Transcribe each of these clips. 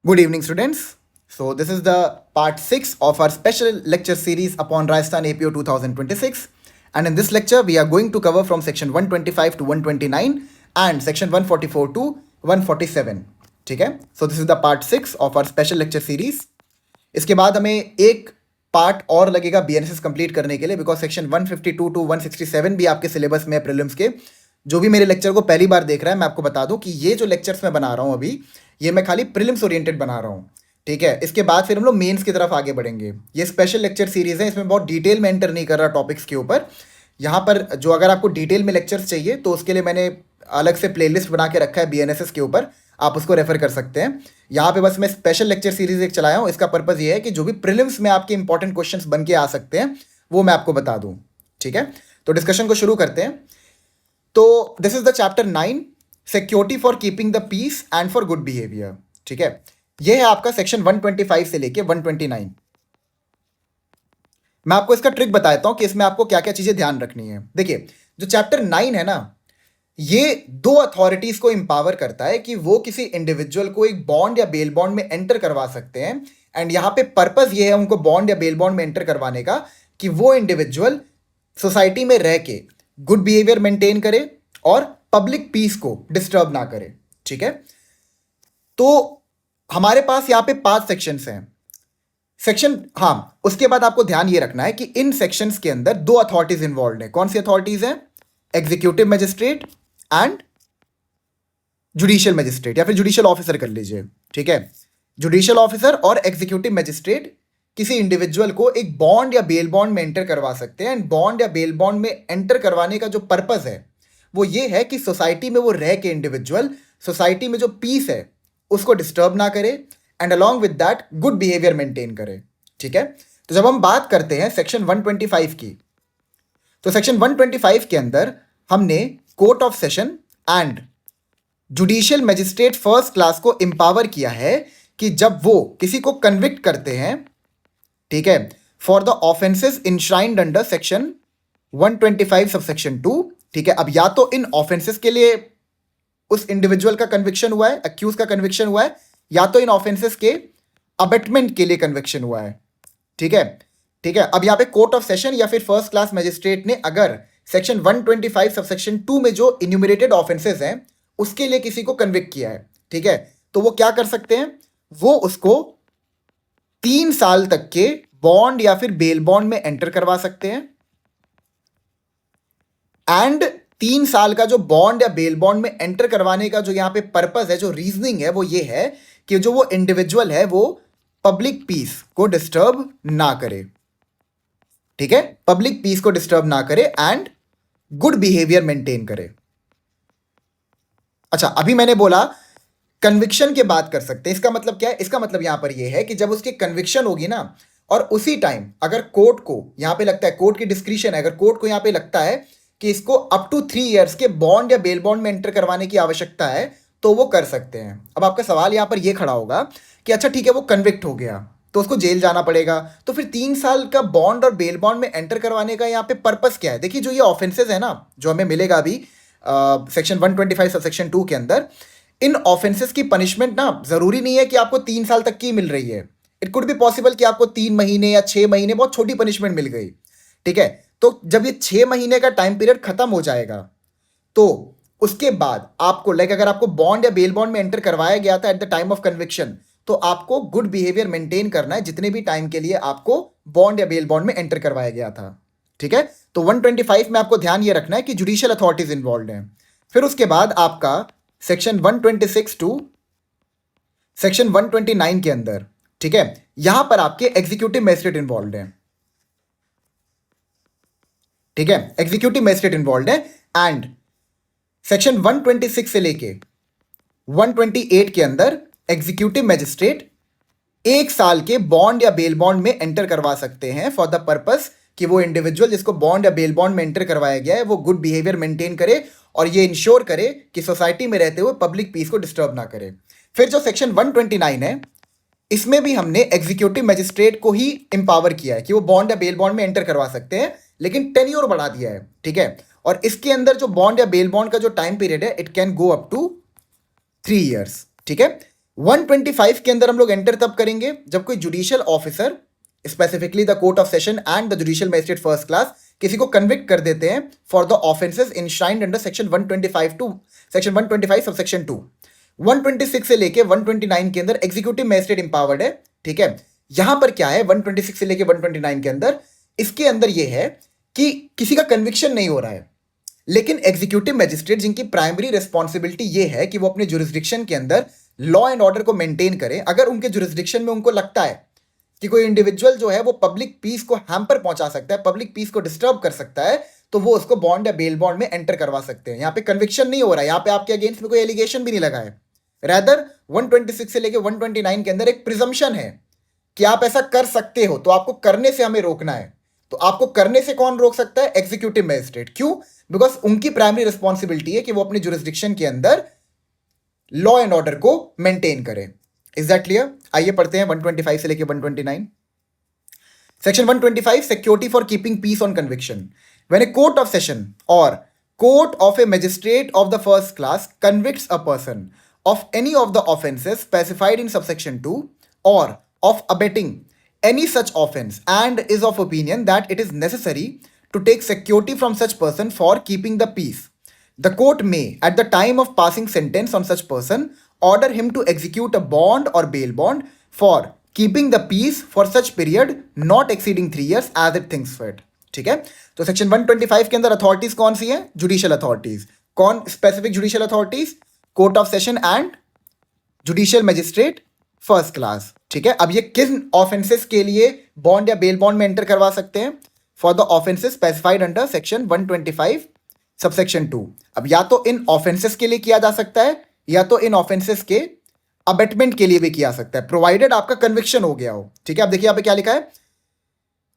Good evening, students. So, this is the part 6 of our special lecture series upon Rajasthan APO 2026. And in this lecture, we are going to cover from section 125 to 129 and section 144 to 147. ठीक है? So, this is the part 6 of our special lecture series. इसके बाद हमें एक part और लगेगा BNSS complete करने के लिए, बिकॉज सेक्शन 152 टू 167 भी आपके सिलेबस में है प्रीलिम्स के. जो भी मेरे लेक्चर को पहली बार देख रहा है, मैं आपको बता दूं कि ये जो लेक्चर्स मैं बना रहा हूँ अभी, ये मैं खाली प्रीलिम्स ओरिएंटेड बना रहा हूँ. ठीक है, इसके बाद फिर हम लोग मेंस की तरफ आगे बढ़ेंगे. ये स्पेशल लेक्चर सीरीज है, इसमें बहुत डिटेल में एंटर नहीं कर रहा टॉपिक्स के ऊपर. यहाँ पर जो अगर आपको डिटेल में लेक्चर्स चाहिए तो उसके लिए मैंने अलग से प्लेलिस्ट बना के रखा है BNSS के ऊपर, आप उसको रेफर कर सकते हैं. यहाँ पे बस मैं स्पेशल लेक्चर सीरीज एक चलाया हूँ. इसका पर्पज़ ये है कि जो भी प्रीलिम्स में आपके इंपॉर्टेंट क्वेश्चंस बन के आ सकते हैं वो मैं आपको बता दूँ. ठीक है, तो डिस्कशन को शुरू करते हैं. तो this is the chapter 9, security for keeping the peace and for good behaviour. ठीक है, ये है आपका सेक्शन 125 से लेके 129. मैं आपको इसका ट्रिक बताता हूं कि इसमें आपको क्या क्या चीजें ध्यान रखनी है. देखिए, जो चैप्टर 9 है ना, ये दो अथॉरिटीज को इंपावर करता है कि वो किसी इंडिविजुअल को एक बॉन्ड या बेल बॉन्ड में एंटर करवा सकते हैं. एंड यहाँ पे पर्पस ये है उनको बॉन्ड या बेल बॉन्ड में एंटर करवाने का कि वो इंडिविजुअल सोसाइटी में रह के गुड बिहेवियर मेंटेन करे और पब्लिक पीस को डिस्टर्ब ना करे. ठीक है, तो हमारे पास यहाँ पे 5 सेक्शंस हैं. उसके बाद आपको ध्यान ये रखना है कि इन सेक्शंस के अंदर 2 अथॉरिटीज इन्वॉल्व हैं. कौन सी अथॉरिटीज हैं? Executive magistrate and judicial magistrate, या फिर जुडिशियल ऑफिसर कर लीजिए. ठीक है, जुडिशियल ऑफिसर और एग्जीक्यूटिव मजिस्ट्रेट किसी इंडिविजुअल को एक बॉन्ड या बेल बॉन्ड में एंटर करवा सकते हैं. एंड बॉन्ड या बेल बॉन्ड में एंटर करवाने का जो पर्पस है वो ये है कि सोसाइटी में वो रह के इंडिविजुअल सोसाइटी में जो पीस है उसको डिस्टर्ब ना करे and along with that good behaviour maintain करे. ठीक है, तो जब हम बात करते हैं सेक्शन 125 की, तो सेक्शन 125 के अंदर हमने court of session and judicial magistrate first class को एम्पावर किया है कि जब वो किसी को कन्विक्ट करते हैं, ठीक है, for the offences enshrined under section 125 sub section 2. ठीक है, अब या तो इन ऑफेंसेस के लिए उस इंडिविजुअल का कन्विक्शन हुआ है, अक्यूज का कन्विक्शन हुआ है, या तो इन ऑफेंसेस के अबेटमेंट के लिए कन्विक्शन हुआ है. ठीक है, ठीक है, अब यहाँ पे कोर्ट ऑफ सेशन या फिर फर्स्ट क्लास मजिस्ट्रेट ने अगर सेक्शन 125 सब सेक्शन 2 में जो इन्यूमरेटेड ऑफेंसेस हैं उसके लिए किसी को कन्विक्ट किया है, ठीक है, तो वो क्या कर सकते हैं? वो उसको 3 साल तक के बॉन्ड या फिर बेल बॉन्ड में एंटर करवा सकते हैं. एंड 3 साल का जो बॉन्ड या बेल बॉन्ड में एंटर करवाने का जो यहाँ पे पर्पस है, जो रीजनिंग है, वो ये है कि जो वो इंडिविजुअल है वो पब्लिक पीस को डिस्टर्ब ना करे. ठीक है, पब्लिक पीस को डिस्टर्ब ना करे एंड गुड बिहेवियर मेंटेन करे. अच्छा, अभी मैंने बोला कन्विक्शन के बात कर सकते हैं. इसका मतलब क्या है? इसका मतलब यहां पर यह है कि जब उसकी कन्विक्शन होगी ना, और उसी टाइम अगर कोर्ट को यहां पे लगता है, कोर्ट की डिस्क्रिशन है, अगर कोर्ट को यहां पे लगता है कि इसको अप टू 3 इयर्स के बॉन्ड या बेल बॉन्ड में एंटर करवाने की आवश्यकता है, तो वो कर सकते हैं. अब आपका सवाल यहां पर यह खड़ा होगा कि अच्छा ठीक है, वो कन्विक्ट हो गया तो उसको जेल जाना पड़ेगा, तो फिर 3 साल का बॉन्ड और बेल बॉन्ड में एंटर करवाने का यहाँ पे पर्पस क्या है? देखिए, जो ये ऑफेंसेस है ना, जो हमें मिलेगा अभी सेक्शन 125 सब सेक्शन 2 के अंदर, इन ऑफेंसेस की पनिशमेंट ना जरूरी नहीं है कि आपको 3 साल तक की मिल रही है. इट कुड बी पॉसिबल कि आपको 3 महीने या 6 महीने बहुत छोटी पनिशमेंट मिल गई. ठीक है, तो जब ये 6 महीने का टाइम पीरियड खत्म हो जाएगा तो उसके बाद आपको अगर आपको बॉन्ड या बेल बॉन्ड में एंटर करवाया गया था eight the time of conviction, तो आपको गुड बिहेवियर मेंटेन करना है जितने भी टाइम के लिए आपको बॉन्ड या बेल बॉन्ड में एंटर करवाया गया था. ठीक है, तो 125 में आपको ध्यान ये रखना है कि जुडिशियल अथॉरिटीज इन्वॉल्व हैं. फिर उसके बाद आपका सेक्शन 126 टू सेक्शन 129 के अंदर, ठीक है, यहां पर आपके एग्जीक्यूटिव मजिस्ट्रेट इन्वॉल्व हैं. ठीक है, एग्जीक्यूटिव मजिस्ट्रेट इन्वॉल्व है. एंड सेक्शन 126 से लेके 128 के अंदर एग्जीक्यूटिव मजिस्ट्रेट 1 साल के बॉन्ड या बेल बॉन्ड में एंटर करवा सकते हैं फॉर द पर्पस कि वो इंडिविजुअल जिसको बॉन्ड या बेल बॉन्ड में एंटर करवाया गया है वो गुड बिहेवियर मेंटेन करे और ये इंश्योर करे कि सोसाइटी में रहते हुए पब्लिक पीस को डिस्टर्ब ना करे. फिर जो सेक्शन 129 है, इसमें भी हमने एग्जीक्यूटिव मजिस्ट्रेट को ही एम्पावर किया है कि वो बॉन्ड या बेल बॉन्ड में एंटर करवा सकते हैं, लेकिन टेन्योर बढ़ा दिया है. ठीक है, और इसके अंदर जो बॉन्ड या बेल बॉन्ड का जो टाइम पीरियड है, it can go up to 3 years. ठीक है, 125 के अंदर हम लोग एंटर तब करेंगे जब कोई judicial officer, specifically the court of session and the judicial magistrate first class, किसी को कन्विक्ट कर देते हैं for the offences enshrined under section 125 to section 125 sub section 2। 126 से लेके 129 के अंदर एग्जीक्यूटिव मजिस्ट्रेट इंपावर्ड है, ठीक है। यहां पर क्या है 126 से लेके 129 के अंदर, इसके अंदर ये है कि किसी का कन्विक्शन नहीं हो रहा है, लेकिन एग्जीक्यूटिव मजिस्ट्रेट जिनकी प्राइमरी रिस्पॉन्सिबिलिटी ये है कि वो अपने जुरिस्डिक्शन के अंदर लॉ एंड ऑर्डर को मेंटेन करें, अगर उनके जुरिस्डिक्शन में उनको लगता है कि कोई इंडिविजुअल जो है वो पब्लिक पीस को हैम्पर पहुंचा सकता है, पब्लिक पीस को डिस्टर्ब कर सकता है, तो वो उसको बॉन्ड या बेल बॉन्ड में एंटर करवा सकते हैं। यहाँ पे कन्विक्शन नहीं हो रहा है, यहाँ पे आपके अगेंस्ट में कोई एलिगेशन भी नहीं लगा है, रैदर 126 से लेके 129 के अंदर एक प्रिजम्पशन है कि आप ऐसा कर सकते हो, तो आपको करने से हमें रोकना है। तो आपको करने से कौन रोक सकता है? Executive magistrate. क्यों? बिकॉज उनकी प्राइमरी रिस्पॉन्सिबिलिटी है कि वो अपने जुरिस्डिक्शन के अंदर लॉ एंड ऑर्डर को मेंटेन करें। Is that clear? आइए पढ़ते हैं 125 से लेके 129। Section 125, security for keeping peace on conviction. When a court of session or court of a magistrate of the first class convicts a person of any of the offences specified in subsection 2 or of abetting any such offence and is of opinion that it is necessary to take security from such person for keeping the peace, the court may, at the time of passing sentence on such person, order him to execute a bond or bail bond for keeping the peace for such period not exceeding 3 years as it thinks fit. ठीक है, तो section 125 के अंदर authorities कौन सी है? Judicial authorities. कौन specific judicial authorities? Court of session and judicial magistrate first class. ठीक है, अब ये किन ऑफेंसेस के लिए बॉन्ड या बेल बॉन्ड में एंटर करवा सकते हैं? For the offences specified under section 125 subsection 2। अब या तो इन ऑफेंसेस के लिए किया जा सकता है या तो इन ऑफेंसेस के अबेटमेंट के लिए भी किया सकता है, प्रोवाइडेड आपका कन्विक्शन हो गया हो। ठीक है, अब देखिए यहाँ पे क्या लिखा है,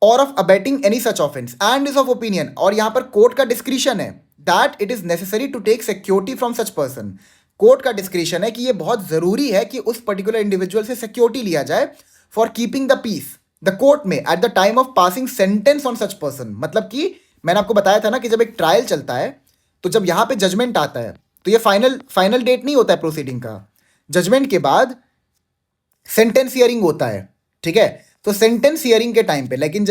or of abetting any such offence and is of opinion, और यहां पर कोर्ट का डिस्क्रिशन है that it is necessary to take security from such person. Court का डिस्क्रिशन है कि ये बहुत जरूरी है कि उस पर्टिकुलर इंडिविजुअल से सिक्योरिटी लिया जाए for keeping the peace the court में at the time of passing sentence on such person. मतलब कि मैंने आपको बताया था ना कि जब एक ट्रायल चलता है तो जब यहां पे जजमेंट आता है तो ये फाइनल डेट नहीं होता है प्रोसीडिंग का, जजमेंट के बाद सेंटेंस हियरिंग होता है। ठीक है, तो सेंटेंस हियरिंग के टाइम पे लेकिन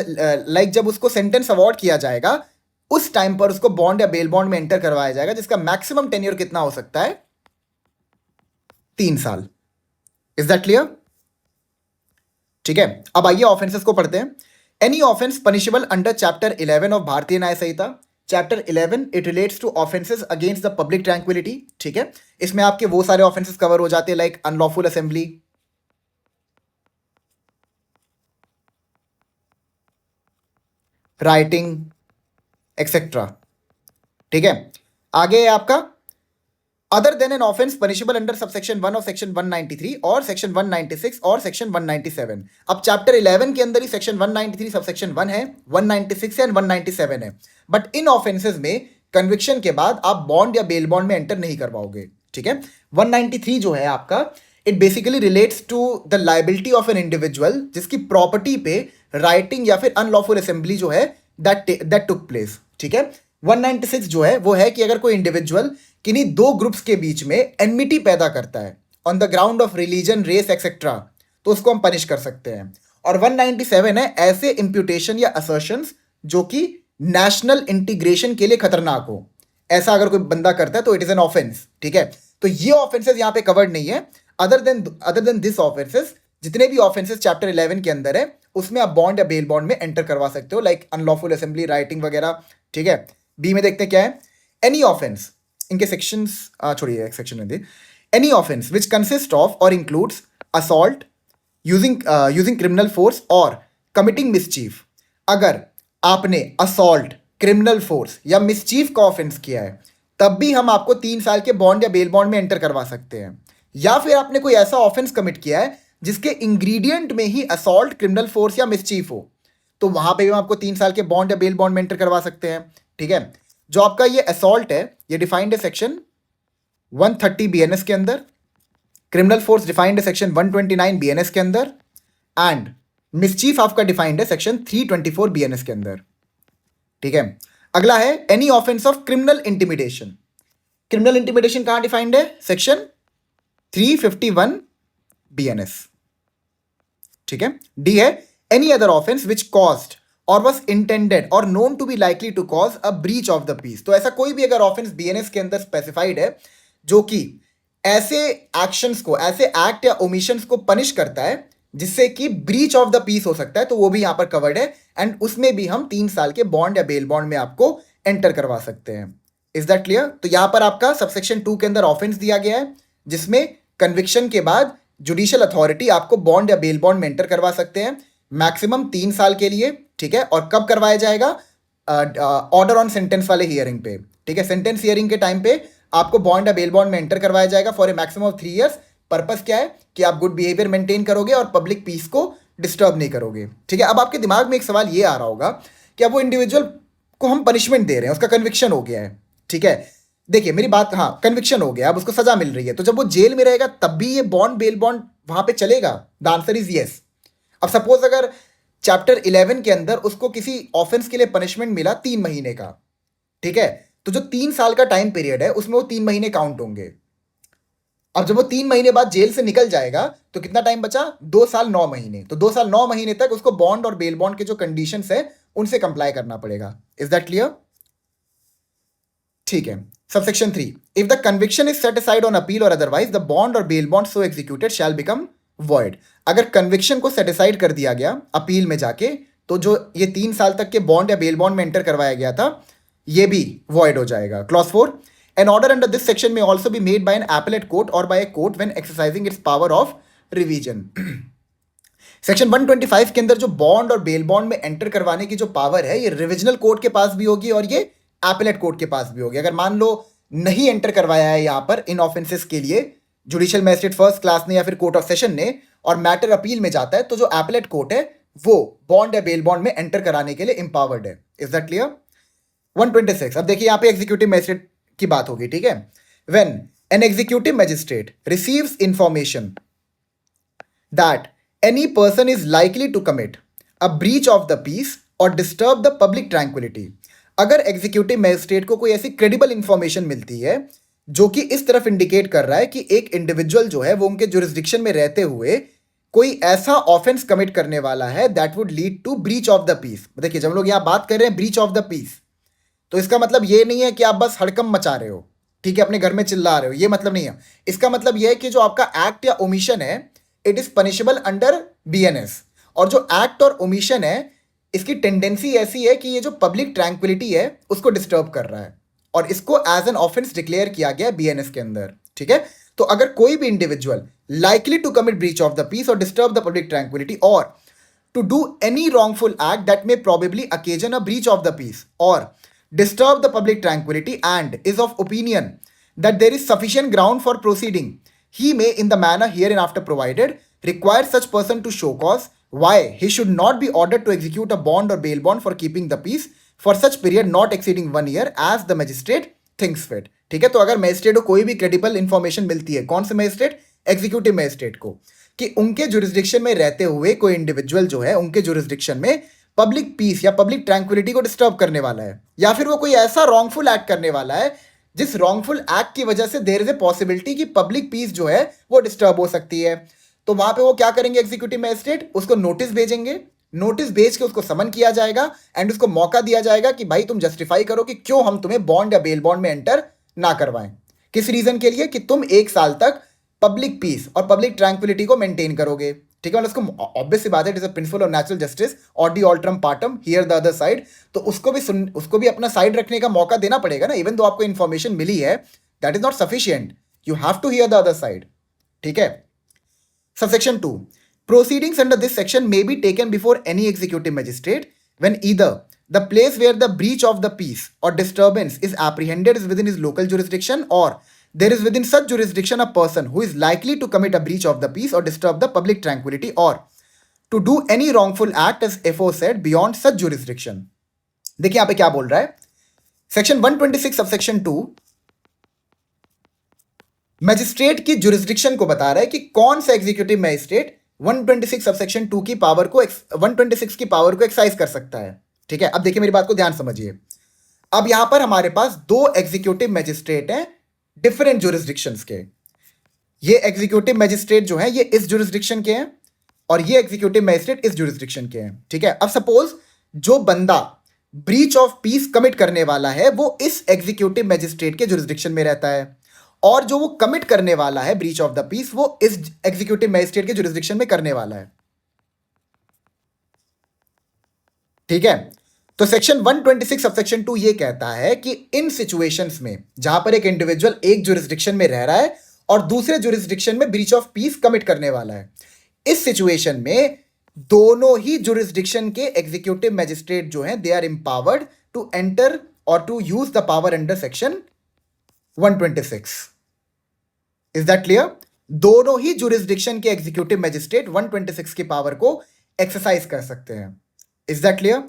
जब उसको सेंटेंस अवॉर्ड किया जाएगा उस टाइम पर उसको बॉन्ड या बेल बॉन्ड में एंटर करवाया जाएगा, जिसका मैक्सिमम टेन्योर कितना हो सकता है? 3 साल। Is that clear? ठीक है, अब आइए ऑफेंसेस को पढ़ते हैं। Any offence punishable under chapter 11 of Bharatiya Nyaya Sanhita. Chapter 11 it relates to offences against the public tranquillity. ठीक है, इसमें आपके वो सारे ऑफेंसेस कवर हो जाते हैं like unlawful assembly, writing etcetera. ठीक है, आगे है आपका other than an offence punishable under subsection 1 of section 193 और सेक्शन 196 और सेक्शन 197। अब चैप्टर 11 के अंदर ही सेक्शन 193 सबसेक्शन 1 है, 196 है एंड 197 है, बट इन ऑफेंसेस में कन्विक्शन के बाद आप बॉन्ड या बेल बॉन्ड में एंटर नहीं करवाओगे। ठीक है, 193 जो है आपका it basically relates to the liability of an individual जिसकी प्रॉपर्टी पे राइटिंग या फिर अनलॉफुल असेंबली जो है दैट टुक प्लेस। ठीक है, 196 जो है वो है कि अगर कोई इंडिविजुअल किन्हीं दो ग्रुप्स के बीच में एनमिटी पैदा करता है on the ground of religion, race etcetera, तो उसको हम पनिश कर सकते हैं। और 197 है ऐसे इंप्यूटेशन या असर्शंस जो कि नेशनल इंटीग्रेशन के लिए खतरनाक हो, ऐसा अगर कोई बंदा करता है तो इट इज एन ऑफेंस। ठीक है, तो ये ऑफेंसेस यहां पे कवर्ड नहीं है। अदर देन दिस ऑफेंसेस, जितने भी ऑफेंसेस चैप्टर 11 के अंदर है उसमें आप बॉन्ड या बेल बॉन्ड में एंटर करवा सकते हो, लाइक अनलॉफुल असेंबली, राइटिंग वगैरह। ठीक है, बी में देखते हैं क्या है, एनी ऑफेंस, इनके सेक्शंस छोड़िए, एक सेक्शन में दे, any offence which consist of or includes assault using criminal force or committing mischief. अगर आपने असॉल्ट, क्रिमिनल फोर्स या मिसचीफ का ऑफेंस किया है तब भी हम आपको 3 साल के बॉन्ड या बेल बॉन्ड में एंटर करवा सकते हैं। या फिर आपने कोई ऐसा ऑफेंस कमिट किया है जिसके इंग्रेडिएंट में ही असॉल्ट, क्रिमिनल फोर्स या मिसचीफ हो, तो वहां पे भी हम आपको 3 साल के बॉन्ड या बेल बॉन्ड में एंटर करवा सकते हैं। ठीक है, जो आपका ये असॉल्ट है ये डिफाइंड है सेक्शन 130 बीएनएस के अंदर, क्रिमिनल फोर्स डिफाइंड है सेक्शन 129 बीएनएस के अंदर, एंड मिसचीफ आपका डिफाइंड है सेक्शन 324 बीएनएस के अंदर। ठीक है, अगला है any offence of criminal intimidation. Criminal intimidation कहां डिफाइंड है? सेक्शन 351 BNS, ठीक है। डी है any other offence which caused or was intended or known to be likely to cause a breach of the peace. तो ऐसा कोई भी अगर ऑफेंस BNS के अंदर स्पेसिफाइड है जो कि ऐसे एक्शंस को, ऐसे एक्ट या ओमिशंस को पनिश करता है जिससे कि ब्रीच ऑफ द पीस हो सकता है, तो वो भी यहां पर कवर्ड है। एंड उसमें भी हम 3 साल के बॉन्ड या बेल बॉन्ड में आपको एंटर करवा सकते हैं। Is that clear? तो यहां पर आपका सबसेक्शन 2 के अंदर ऑफेंस दिया गया है जिसमें कन्विक्शन के बाद जुडिशियल अथॉरिटी आपको बॉन्ड या बेल बॉन्ड में एंटर करवा सकते हैं, मैक्सिमम 3 साल के लिए, ठीक है। और कब करवाया जाएगा? ऑर्डर ऑन सेंटेंस वाले हियरिंग पे, ठीक है। सेंटेंस हियरिंग के टाइम पे आपको बॉन्ड या बेल बॉन्ड में एंटर करवाया जाएगा for a maximum of 3 years. Purpose क्या है? कि आप गुड बिहेवियर मेंटेन करोगे और पब्लिक पीस को डिस्टर्ब नहीं करोगे, ठीक है। अब आपके दिमाग में एक सवाल ये आ रहा होगा कि अब वो इंडिविजुअल को हम पनिशमेंट दे रहे हैं, उसका कन्विक्शन हो गया है, ठीक है। देखिए मेरी बात, हाँ कन्विक्शन हो गया, अब उसको सजा मिल रही है, तो जब वो जेल में रहेगा तब भी ये बॉन्ड बेल बॉन्ड वहां पे चलेगा? The answer is yes. अब सपोज अगर चैप्टर 11 के अंदर उसको किसी ऑफेंस के लिए पनिशमेंट मिला 3 महीने का, ठीक है, तो जो 3 साल का टाइम पीरियड है उसमें वो 3 महीने काउंट होंगे। अब जब वो 3 महीने बाद जेल से निकल जाएगा तो कितना टाइम बचा? 2 साल 9 महीने। तो 2 साल 9 महीने तक उसको बॉन्ड और बेल बॉन्ड के जो कंडीशंस है उनसे कंप्लाई करना पड़ेगा। Is that clear? ठीक है। Subsection 3, if the conviction is set aside on appeal और अदरवाइज द बॉन्ड और बेल बॉन्ड सो एग्जीक्यूटेड शैल बिकम वॉइड। अगर कन्विक्शन को सेट असाइड कर दिया गया अपील में जाके, तो जो ये 3 साल तक के बॉन्ड या बेल बॉन्ड में एंटर करवाया गया था ये भी वॉइड हो जाएगा। Clause 4, an order under this section may also be made by an appellate court or by a court when exercising its power of revision. Section 125 के अंदर जो बॉन्ड और बेल बॉन्ड में एंटर करवाने की जो पावर है ये रिविजनल कोर्ट के पास भी होगी और ये एपेलेट कोर्ट के पास भी होगी। अगर मान लो नहीं एंटर करवाया है यहां पर इन ऑफेंसेस के लिए जुडिशियल मैजिस्ट्रेट फर्स्ट क्लास ने या फिर कोर्ट ऑफ सेशन ने और मैटर अपील में जाता है, तो जो एपेलेट कोर्ट है वो बॉन्ड या बेल बॉन्ड में एंटर कराने के लिए इंपावर्ड है। Is that clear? 126, अब देखिए यहां पे एग्जीक्यूटिव मैजिस्ट्रेट की बात होगी, ठीक है। When an executive magistrate receives information that any person is likely to commit a breach of the peace or disturb the public tranquility। अगर एग्जीक्यूटिव मैजिस्ट्रेट को कोई ऐसी क्रेडिबल इंफॉर्मेशन मिलती है जो कि इस तरफ इंडिकेट कर रहा है कि एक इंडिविजुअल जो है वो उनके जुरिस्डिक्शन में रहते हुए कोई ऐसा ऑफेंस कमिट करने वाला है that would lead to breach of the peace. देखिए जब हम लोग यहाँ बात कर रहे हैं ब्रीच ऑफ द पीस, तो इसका मतलब ये नहीं है कि आप बस हड़कंप मचा रहे हो, ठीक है, अपने घर में चिल्ला रहे हो, ये मतलब नहीं है। इसका मतलब ये है कि जो आपका एक्ट या ओमिशन है it is punishable under BNS। और जो एक्ट और ओमिशन है इसकी टेंडेंसी ऐसी है कि ये जो पब्लिक ट्रैंक्विलिटी है उसको डिस्टर्ब कर रहा है और इसको एज एन ऑफेंस डिक्लेयर किया गया BNS के अंदर, ठीक है। तो अगर कोई भी individual likely to commit breach of the peace or disturb the public tranquillity or to do any wrongful act that may probably occasion a breach of the peace or disturb the public tranquility and is of opinion that there is sufficient ground for proceeding, he may, in the manner hereinafter provided, require such person to show cause why he should not be ordered to execute a bond or bail bond for keeping the peace for such period not exceeding 1 year as the magistrate thinks fit। ठीक है, तो अगर magistrate को कोई भी credible information मिलती है, कौन से मैजिस्ट्रेट? एग्जीक्यूटिव मैजिस्ट्रेट को, कि उनके जुरिस्डिक्शन में रहते हुए कोई इंडिविजुअल जो है उनके जुरिस्डिक्शन में पब्लिक पीस या पब्लिक ट्रैंक्विलिटी को डिस्टर्ब करने वाला है या फिर वो कोई ऐसा रॉन्गफुल एक्ट करने वाला है जिस रॉन्गफुल एक्ट की वजह से देयर इज ए पॉसिबिलिटी कि पब्लिक पीस जो है वो डिस्टर्ब हो सकती है, तो वहां पे वो क्या करेंगे एग्जीक्यूटिव मैजिस्ट्रेट? उसको नोटिस भेजेंगे, नोटिस भेज के उसको समन किया जाएगा एंड उसको मौका दिया जाएगा कि भाई तुम जस्टिफाई करो कि क्यों हम तुम्हें बॉन्ड या बेल बॉन्ड में एंटर ना करवाएं। किस रीजन के लिए? कि तुम 1 साल तक पब्लिक पीस और पब्लिक ट्रैंक्विलिटी को मेंटेन करोगे, ठीक है। मतलब उसको ऑब्वियस सी बात है, it is a principle of natural justice और दी ऑल्ट्रम पार्टम हियर द अदर साइड, तो उसको भी अपना साइड रखने का मौका देना पड़ेगा ना। इवन तो आपको इन्फॉर्मेशन मिली है that is not sufficient, you have to hear the other side, ठीक है। Subsection 2, proceedings under this section may be taken before any executive magistrate when either the place where the breach of the peace or disturbance is apprehended is within his local jurisdiction or there is within such jurisdiction a person who is likely to commit a breach of the peace or disturb the public tranquility or to do any wrongful act as aforesaid beyond such jurisdiction। देखिए यहां पे क्या बोल रहा है, section 126 subsection 2 magistrate की jurisdiction को बता रहा है कि कौन सा एग्जीक्यूटिव मैजिस्ट्रेट 126 सबसेक्शन 2 की पावर को 126 की पावर को एक्सरसाइज कर सकता है, ठीक है। अब देखिए मेरी बात को ध्यान समझिए, अब यहां पर हमारे पास 2 एग्जीक्यूटिव मैजिस्ट्रेट हैं डिफरेंट जुरिस्डिक्शंस के। ये एग्जीक्यूटिव मैजिस्ट्रेट जो है ये इस जुरिस्डिक्शन के हैं और ये एग्जीक्यूटिव मैजिस्ट्रेट इस जुरिस्डिक्शन के हैं, ठीक है। अब सपोज जो बंदा ब्रीच ऑफ पीस कमिट करने वाला है वो इस एग्जीक्यूटिव मैजिस्ट्रेट के जुरिस्डिक्शन में रहता है और जो वो कमिट करने वाला है ब्रीच ऑफ द पीस वो इस एग्जीक्यूटिव मैजिस्ट्रेट के जुरिस्डिक्शन में करने वाला है, ठीक है। तो सेक्शन 126 सबसेक्शन 2 ये कहता है कि इन सिचुएशंस में जहां पर एक इंडिविजुअल एक जुरिस्डिक्शन में रह रहा है और दूसरे जुरिस्डिक्शन में ब्रीच ऑफ पीस कमिट करने वाला है, इस सिचुएशन में दोनों ही जुरिस्डिक्शन के एग्जीक्यूटिव मैजिस्ट्रेट जो हैं they are empowered to enter और to use the power under section 126। Is that clear? दोनों ही जुरिस्डिक्शन के एग्जीक्यूटिव मैजिस्ट्रेट 126 की पावर को एक्सरसाइज कर सकते हैं। Is that clear?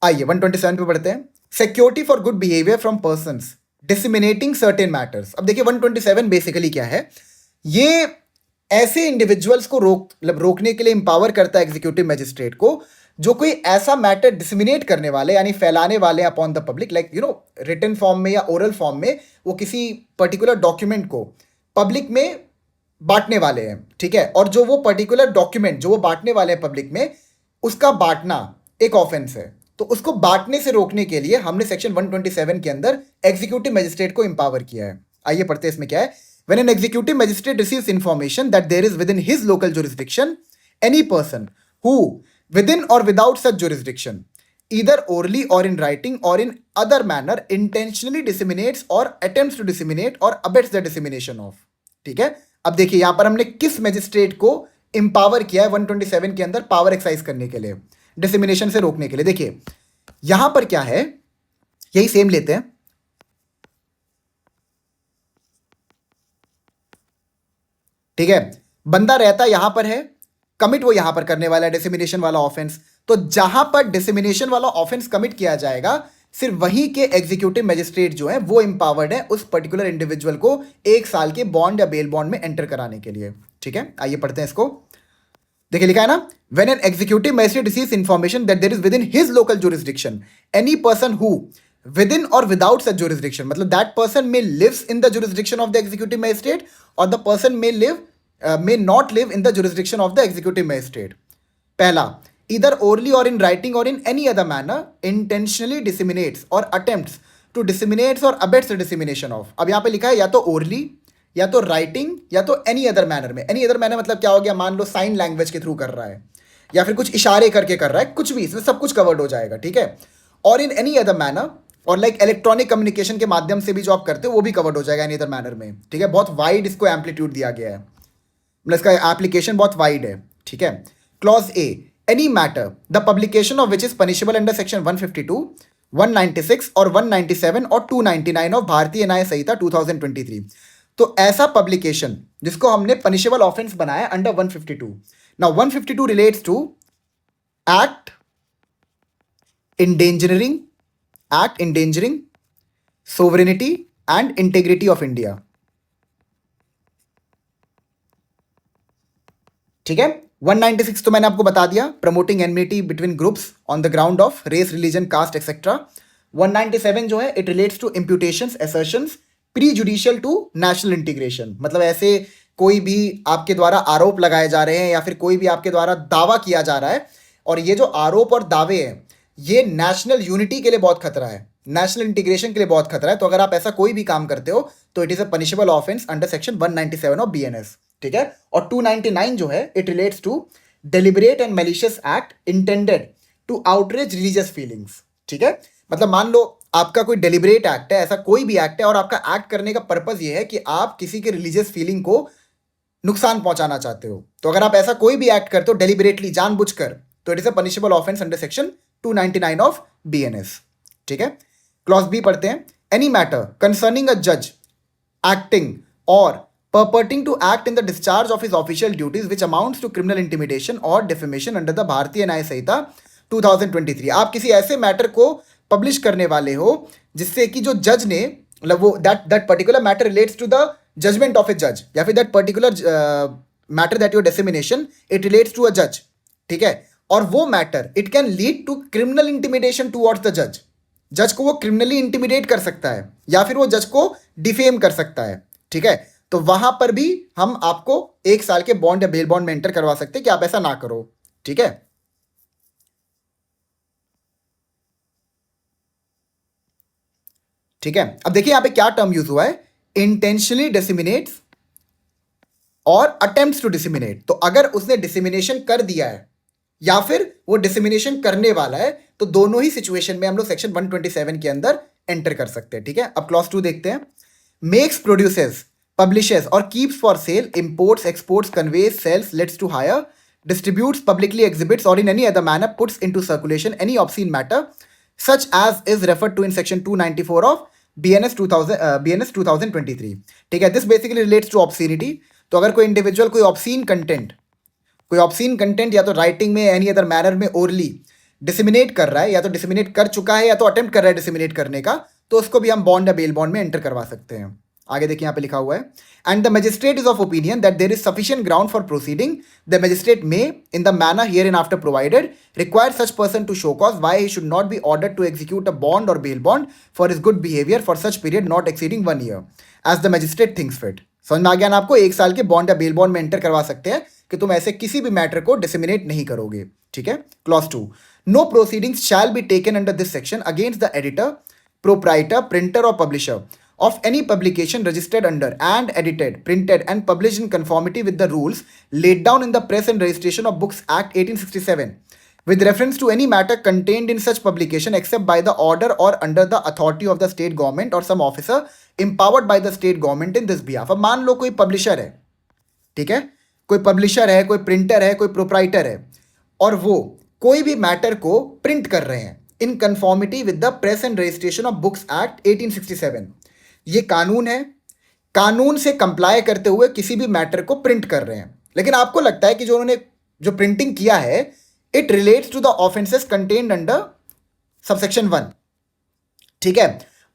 आइए 127 पे बढ़ते हैं। Security for good behaviour from persons disseminating certain matters. अब देखिए 127 बेसिकली क्या है, ये ऐसे इंडिविजुअल्स को रोकने के लिए इंपावर करता है एग्जीक्यूटिव मैजिस्ट्रेट को जो कोई ऐसा मैटर डिसमिनेट करने वाले यानी फैलाने वाले upon the public, like you know written form में या ओरल फॉर्म में वो किसी पर्टिकुलर डॉक्यूमेंट को पब्लिक में बांटने वाले हैं, ठीक है। और जो वो पर्टिकुलर डॉक्यूमेंट जो वो बांटने वाले हैं पब्लिक में, उसका बांटना एक ऑफेंस है, तो उसको बांटने से रोकने के लिए हमने सेक्शन 127 के अंदर एग्जीक्यूटिव मैजिस्ट्रेट को इंपावर किया है। आइए पढ़ते हैं इसमें क्या है। When an executive magistrate receives information that there is within his local jurisdiction any person who, within or without such jurisdiction, either orally or in writing or in other manner, intentionally disseminates or attempts to disseminate or abets the dissemination of, ठीक है। अब देखिए यहां पर हमने किस magistrate को empower किया है 127 के अंदर पावर एक्सरसाइज करने के लिए, डिसेमिनेशन से रोकने के लिए। देखिए यहां पर क्या है, यही सेम लेते हैं, ठीक है। बंदा रहता यहां पर है, कमिट वो यहां पर करने वाला है डिसेमिनेशन वाला ऑफेंस, तो जहां पर डिसेमिनेशन वाला ऑफेंस कमिट किया जाएगा सिर्फ वहीं के एग्जीक्यूटिव मैजिस्ट्रेट जो है वो इंपावर्ड है उस पर्टिकुलर इंडिविजुअल को 1 साल के बॉन्ड या बेल बॉन्ड में एंटर कराने के लिए, ठीक है। आइए पढ़ते हैं इसको। देखिए लिखा है ना, when an executive magistrate receives information that there is within his local jurisdiction any person who within or without such jurisdiction, मतलब that person may lives in the jurisdiction of the executive magistrate or the person may not live in the jurisdiction of the executive magistrate। पहला, either orally or in writing or in any other manner intentionally disseminates or attempts to disseminate or abets the dissemination of। अब यहाँ पे लिखा है या तो orally या तो writing या तो any other manner में। any other manner मतलब क्या हो गया, मान लो साइन लैंग्वेज के थ्रू कर रहा है या फिर कुछ इशारे करके कर रहा है, कुछ भी, इसमें सब कुछ कवर्ड हो जाएगा, ठीक है। और इन एनी अदर मैनर, और लाइक इलेक्ट्रॉनिक कम्युनिकेशन के माध्यम से भी जो आप करते हो वो भी कवर्ड हो जाएगा एनी अदर मैनर में, ठीक है। बहुत वाइड इसको एम्पलीट्यूड दिया गया है, मतलब इसका एप्लीकेशन बहुत वाइड है, ठीक है। Clause A, any matter the publication of which is punishable under section 152, 196 और 197 और 299 ऑफ भारतीय न्याय संहिता 2023। तो ऐसा पब्लिकेशन जिसको हमने पनिशेबल ऑफेंस बनाया under 152। Now 152 relates to act endangering sovereignty and integrity of India, ठीक है। 196 तो मैंने आपको बता दिया, promoting enmity between groups on the ground of race, religion, caste etcetera. 197 जो है it relates to imputations, assertions prejudicial to national integration, मतलब ऐसे कोई भी आपके द्वारा आरोप लगाए जा रहे हैं या फिर कोई भी आपके द्वारा दावा किया जा रहा है और ये जो आरोप और दावे हैं ये नेशनल यूनिटी के लिए बहुत खतरा है, नेशनल इंटीग्रेशन के लिए बहुत खतरा है। तो अगर आप ऐसा कोई भी काम करते हो तो it is a punishable offence under section 197 of BNS, ठीक है। और 299 जो है it relates to deliberate and malicious act intended to outrage religious feelings, ठीक है। मतलब मान लो आपका कोई डेलिबरेट एक्ट है, ऐसा कोई भी एक्ट है और आपका एक्ट करने का पर्पज ये है कि आप किसी के रिलीजियस फीलिंग को नुकसान पहुंचाना चाहते हो, तो अगर आप ऐसा कोई भी एक्ट करते हो डेलिबरेटली, जानबूझकर, तो it is a punishable offence under section 299 of BNS, ठीक है। क्लॉज बी पढ़ते हैं। एनी मैटर कंसर्निंग अ जज एक्टिंग और purporting to act in the discharge of his official duties which amounts to criminal intimidation or defamation under the भारतीय न्याय संहिता 2023। आप किसी ऐसे मैटर को पब्लिश करने वाले हो जिससे कि जो जज ने, मतलब वो that particular matter relates to the judgment of a जज, या फिर that particular matter that your dissemination it relates to a जज, ठीक है। और वो matter it can lead to criminal intimidation towards the जज, जज को वो क्रिमिनली इंटिमिडेट कर सकता है या फिर वो जज को डिफेम कर सकता है, ठीक है। तो वहां पर भी हम आपको 1 साल के बॉन्ड या बेल बॉन्ड में एंटर करवा सकते हैं कि आप ऐसा ना करो, ठीक है। ठीक है, अब देखिए यहां पे क्या टर्म यूज हुआ है, इंटेंशनली डिसिमिनेट्स और अटेम्प्ट्स टू डिसिमिनेट। तो अगर उसने डिसिमिनेशन कर दिया है या फिर वो डिसिमिनेशन करने वाला है, तो दोनों ही सिचुएशन में हम लोग सेक्शन 127 के अंदर एंटर कर सकते हैं, ठीक है। अब क्लॉज 2 देखते हैं। Makes, produces, publishes or keeps for sale, imports, exports, conveys, sells, lets to hire, distributes, publicly exhibits, or in any other manner puts into circulation any obscene matter such as is referred to in section 294 of BNS 2023, ठीक है। This basically relates to obscenity. तो अगर कोई individual कोई obscene content या तो writing में any other manner में ओरली डिसिमिनेट कर रहा है, या तो डिसिमिनेट कर चुका है, या तो अटेम्प्ट कर रहा है डिसिमिनेट करने का, तो उसको भी हम बॉन्ड या बेल बॉन्ड में एंटर करवा सकते हैं। आगे देखिए यहाँ पे लिखा हुआ है, and the magistrate is of opinion that there is sufficient ground for proceeding, the magistrate may in the manner hereinafter provided require such person to show cause why he should not be ordered to execute a bond और bail bond for his good behaviour for such period not exceeding 1 year as the magistrate thinks fit. समझ में आ गया ना आपको, 1 साल के bond या bail bond में एंटर करवा सकते हैं कि तुम ऐसे किसी भी मैटर को डिसिमिनेट नहीं करोगे, ठीक है। Clause 2, no proceedings shall be taken under this section against the editor, proprietor, printer और publisher of any publication registered under and edited, printed and published in conformity with the rules laid down in the Press and Registration of Books Act 1867 with reference to any matter contained in such publication except by the order or under the authority of the state government or some officer empowered by the state government in this behalf। अब मान लो कोई publisher है, ठीक है, कोई publisher है, कोई printer है, कोई प्रोप्राइटर है, और वो कोई भी मैटर को प्रिंट कर रहे हैं in conformity with the press and registration of books act 1867। ये कानून है, कानून से कंप्लाई करते हुए किसी भी मैटर को प्रिंट कर रहे हैं, लेकिन आपको लगता है कि जो उन्होंने जो प्रिंटिंग किया है it relates to the offences contained under subsection 1, ठीक है,